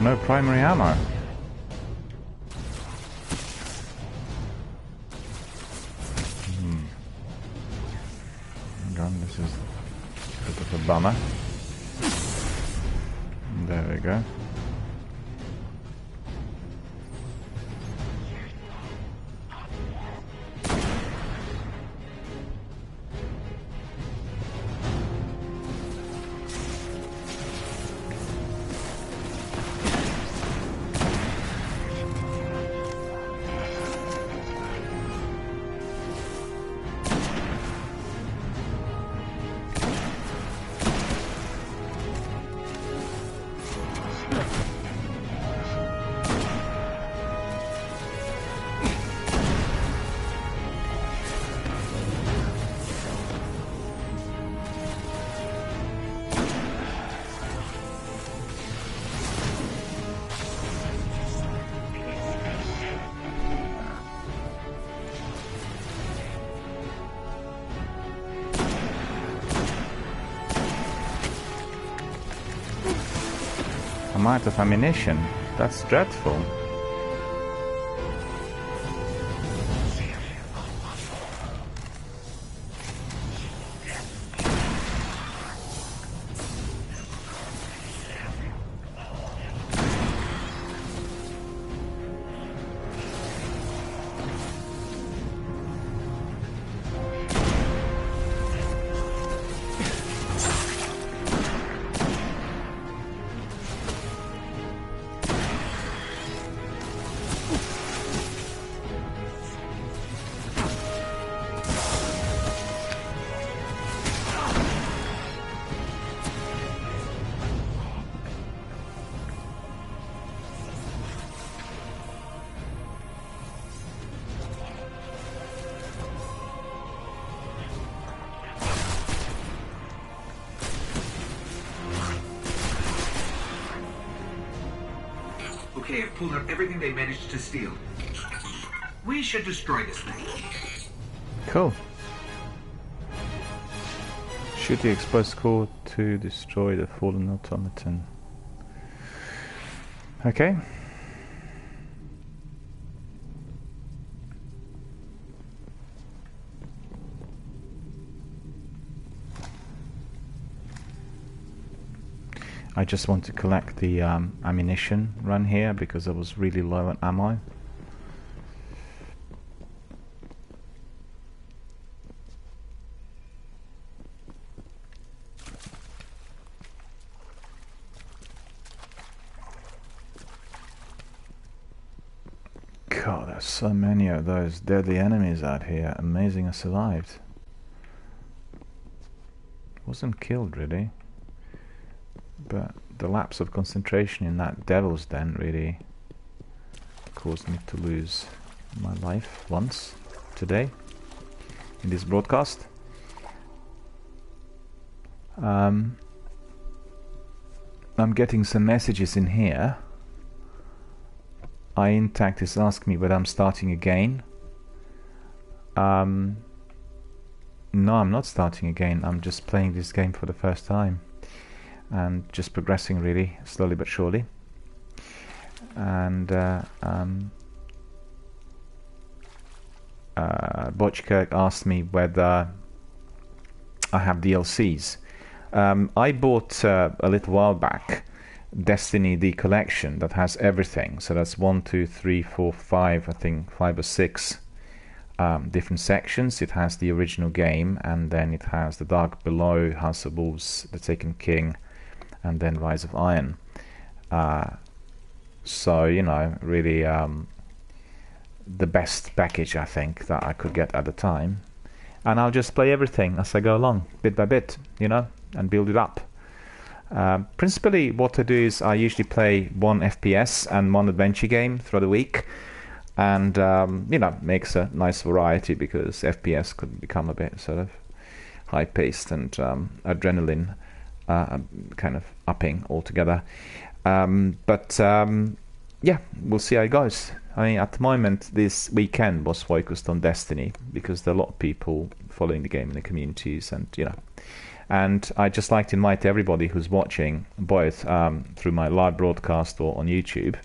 Speaker 1: no primary ammo. Hang on, this is a bit of a bummer. There we go. I'm out of ammunition. That's dreadful.
Speaker 3: Okay, I've pulled out everything they managed to steal. We should destroy this thing.
Speaker 1: Cool. Shoot the explosive core to destroy the fallen automaton. Okay. I just want to collect the ammunition run here because I was really low on ammo. God, there's so many of those deadly enemies out here. Amazing I survived. Wasn't killed really. But the lapse of concentration in that devil's den really caused me to lose my life once today in this broadcast. I'm getting some messages in here. Intact is asking me whether I'm starting again. No, I'm not starting again. I'm just playing this game for the first time. And just progressing really slowly but surely. And Bochkirk asked me whether I have DLCs. I bought a little while back Destiny the collection that has everything. So that's 1, 2, 3, 4, 5, I think 5 or 6 different sections. It has the original game, and then it has The Dark Below, House of Wolves, The Taken King, and then Rise of Iron. So, you know, really the best package I think that I could get at the time. And I'll just play everything as I go along, bit by bit, you know, and build it up. Principally what I do is I usually play 1 FPS and 1 adventure game throughout the week. And, you know, makes a nice variety because FPS could become a bit sort of high-paced and adrenaline kind of upping altogether. Yeah, we'll see how it goes. I mean, at the moment, this weekend was focused on Destiny because there are a lot of people following the game in the communities, and you know, And I just like to invite everybody who's watching, both through my live broadcast or on YouTube,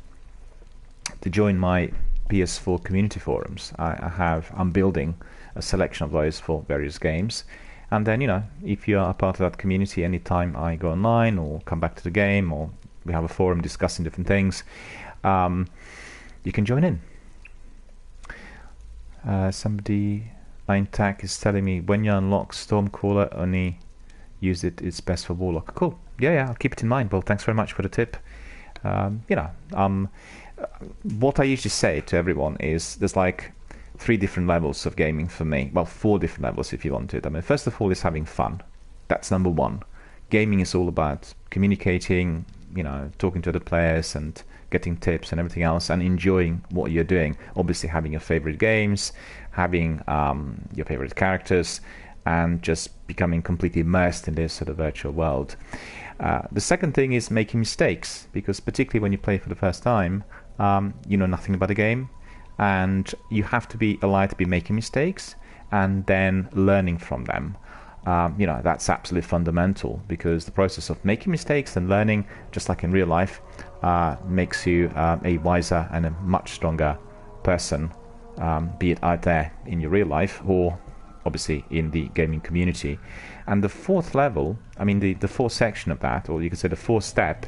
Speaker 1: to join my PS4 community forums. I'm building a selection of those for various games. And then, if you are a part of that community, anytime I go online or come back to the game, or we have a forum discussing different things, you can join in. Somebody, Intac, is telling me when you unlock Stormcaller, only use it, it's best for Warlock. Cool. Yeah, I'll keep it in mind. Well, thanks very much for the tip. What I usually say to everyone is there's like 3 different levels of gaming for me. Well, 4 different levels if you want it. I mean, first of all is having fun. That's number 1. Gaming is all about communicating, talking to other players and getting tips and everything else, and enjoying what you're doing. Obviously having your favorite games, having your favorite characters, and just becoming completely immersed in this sort of virtual world. The second thing is making mistakes, because particularly when you play for the first time, you know nothing about the game, and you have to be allowed to be making mistakes and then learning from them. That's absolutely fundamental, because the process of making mistakes and learning, just like in real life, makes you a wiser and a much stronger person, be it out there in your real life or obviously in the gaming community. And the 4th level, the 4th section of that, or you could say the 4th step,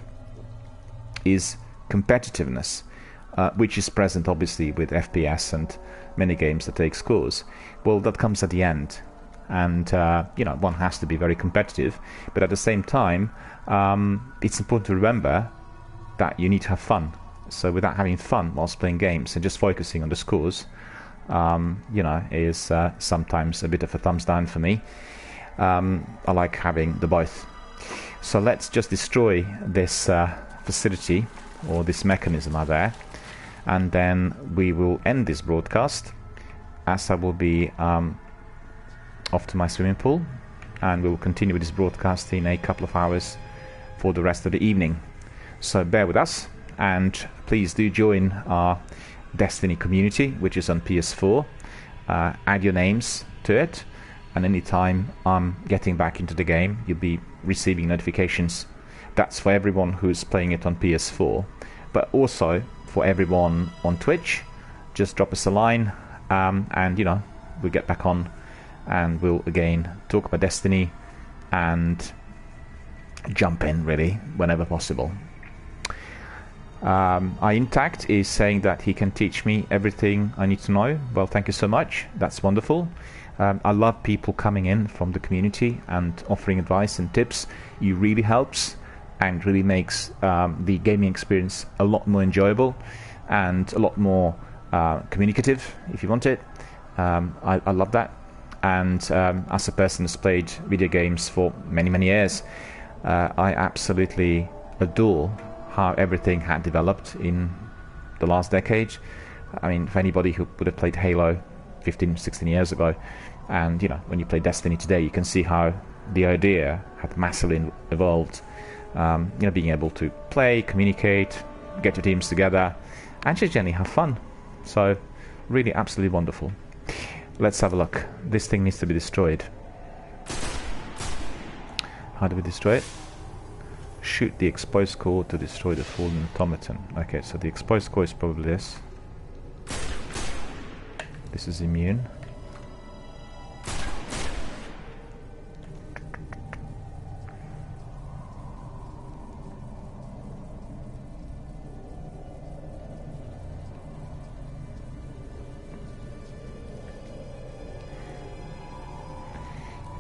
Speaker 1: is competitiveness, which is present obviously with FPS and many games that take scores. Well, that comes at the end, and one has to be very competitive, but at the same time, it's important to remember that you need to have fun. So without having fun whilst playing games and just focusing on the scores, is sometimes a bit of a thumbs down for me. I like having the both. So let's just destroy this facility or this mechanism out there, and then we will end this broadcast, as I will be off to my swimming pool, and we will continue with this broadcast in a couple of hours for the rest of the evening. So bear with us, and please do join our Destiny community, which is on PS4. Add your names to it, and anytime I'm getting back into the game, you'll be receiving notifications. That's for everyone who's playing it on PS4, but also for everyone on Twitch. Just drop us a line, and we'll get back on, and we'll again talk about Destiny and jump in really whenever possible. Intact is saying that he can teach me everything I need to know. Well, thank you so much. That's wonderful. I love people coming in from the community and offering advice and tips. It really helps and really makes the gaming experience a lot more enjoyable and a lot more communicative, if you want it. I love that. And as a person who's played video games for many, many years, I absolutely adore how everything had developed in the last decade. For anybody who would have played Halo 15, 16 years ago, and when you play Destiny today, you can see how the idea had massively evolved. Being able to play, communicate, get your teams together, and just generally have fun. So really absolutely wonderful. Let's have a look. This thing needs to be destroyed. How do we destroy it? Shoot the exposed core to destroy the fallen automaton. Okay, so the exposed core is probably this. This is immune.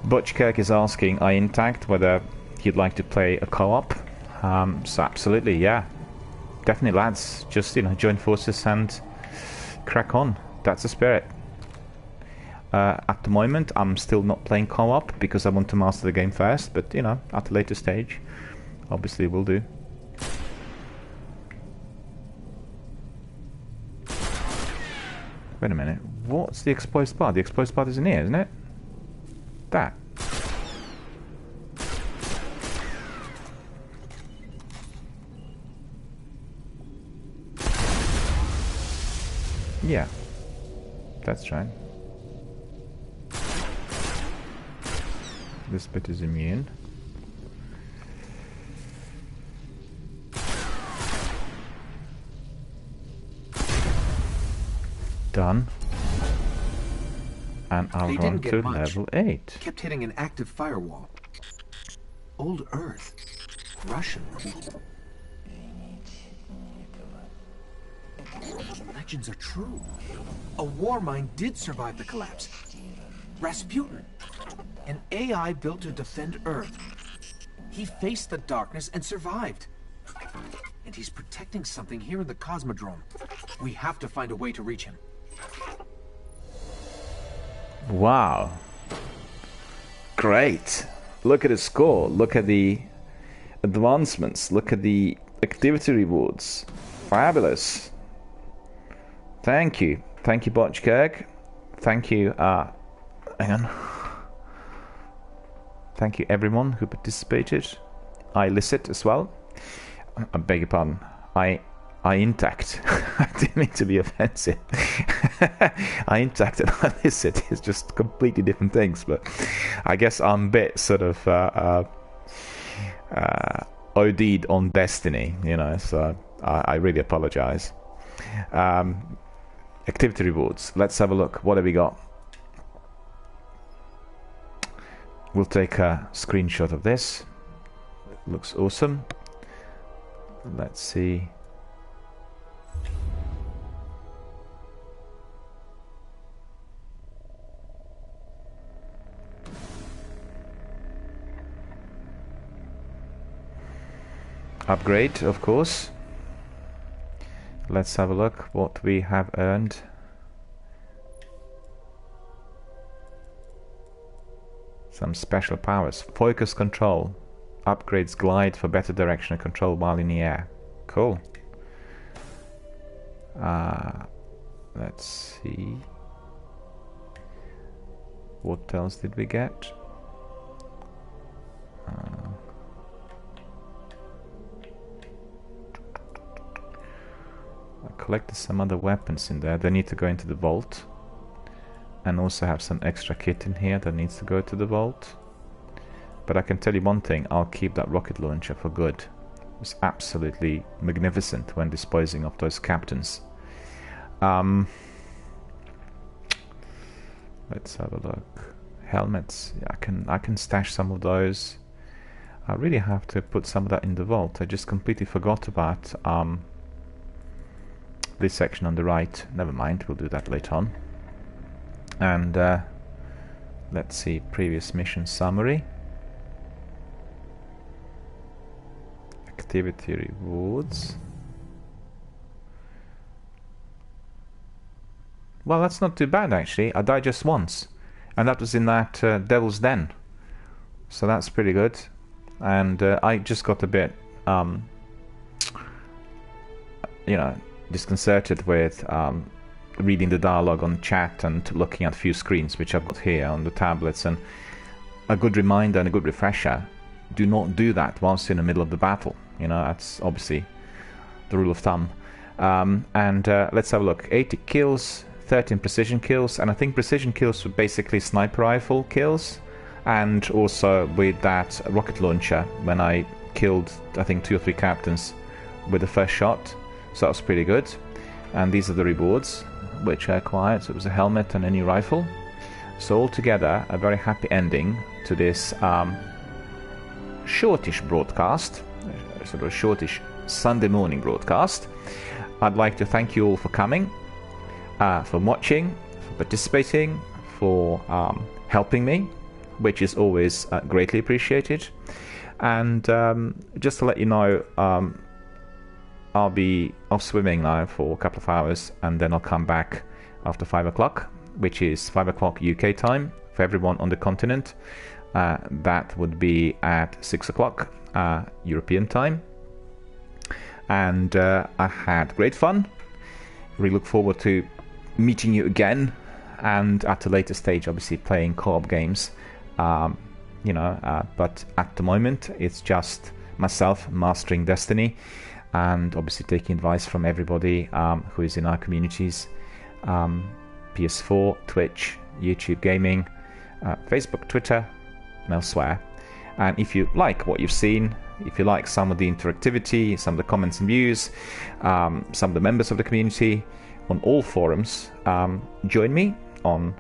Speaker 1: Butchkirk is asking, are you intact, whether you'd like to play a co-op. So absolutely, yeah, definitely, lads, just join forces and crack on. That's the spirit. At the moment I'm still not playing co-op because I want to master the game first, but at a later stage obviously we'll do. Wait a minute, what's the exposed part? The exposed part is in here, isn't it? That. Yeah, that's right. This bit is immune. Done. And I'll run to level 8.
Speaker 3: Kept hitting an active firewall. Old Earth. Russian. Legends are true. A war mine did survive the collapse. Rasputin. An AI built to defend Earth. He faced the darkness and survived. And he's protecting something here in the Cosmodrome. We have to find a way to reach him.
Speaker 1: Wow. Great. Look at the score. Look at the advancements. Look at the activity rewards. Fabulous. Thank you. Thank you, Botchkirk. Thank you, hang on. Thank you everyone who participated. I illicit as well. I beg your pardon. I intact. I didn't mean to be offensive. I intact and I illicit is just completely different things, but I guess I'm a bit sort of OD'd on Destiny, you know, so I really apologize. Activity rewards. Let's have a look. What have we got? We'll take a screenshot of this. It looks awesome. Let's see. Upgrade, of course. Let's have a look what we have earned. Some special powers. Focus control. Upgrades glide for better directional control while in the air. Cool. Let's see. What else did we get? I collected some other weapons in there. They need to go into the vault. And also have some extra kit in here that needs to go to the vault. But I can tell you one thing, I'll keep that rocket launcher for good. It was absolutely magnificent when disposing of those captains. Let's have a look. Helmets, yeah, I can stash some of those. I really have to put some of that in the vault. I just completely forgot about this section on the right. Never mind, we'll do that later on. And let's see, previous mission summary. Activity rewards. Well, that's not too bad actually. I died just once, and that was in that Devil's Den. So that's pretty good. And I just got a bit, you know, disconcerted with reading the dialogue on chat and looking at a few screens which I've got here on the tablets, and a good reminder and a good refresher: do not do that whilst you're in the middle of the battle. You know, that's obviously the rule of thumb. And let's have a look. 80 kills, 13 precision kills, and I think precision kills were basically sniper rifle kills, and also with that rocket launcher when I killed I think 2 or 3 captains with the first shot. So that was pretty good. And these are the rewards which I acquired. So it was a helmet and a new rifle. So altogether, a very happy ending to this shortish broadcast, sort of a shortish Sunday morning broadcast. I'd like to thank you all for coming, for watching, for participating, for helping me, which is always greatly appreciated. And just to let you know, I'll be off swimming now for a couple of hours, and then I'll come back after 5 o'clock, which is 5 o'clock UK time for everyone on the continent. That would be at 6 o'clock European time. And I had great fun. Really look forward to meeting you again, and at a later stage obviously playing co-op games. You know, but at the moment it's just myself mastering Destiny, and obviously taking advice from everybody who is in our communities. PS4, Twitch, YouTube gaming, Facebook, Twitter, and elsewhere. And if you like what you've seen, if you like some of the interactivity, some of the comments and views, some of the members of the community on all forums, join me on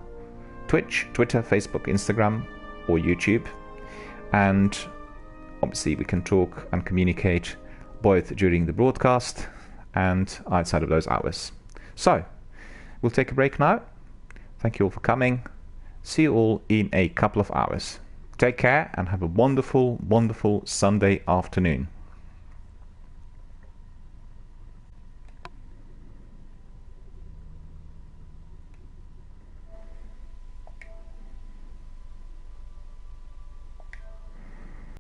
Speaker 1: Twitch, Twitter, Facebook, Instagram, or YouTube. And obviously we can talk and communicate both during the broadcast and outside of those hours. So, we'll take a break now. Thank you all for coming. See you all in a couple of hours. Take care and have a wonderful, wonderful Sunday afternoon.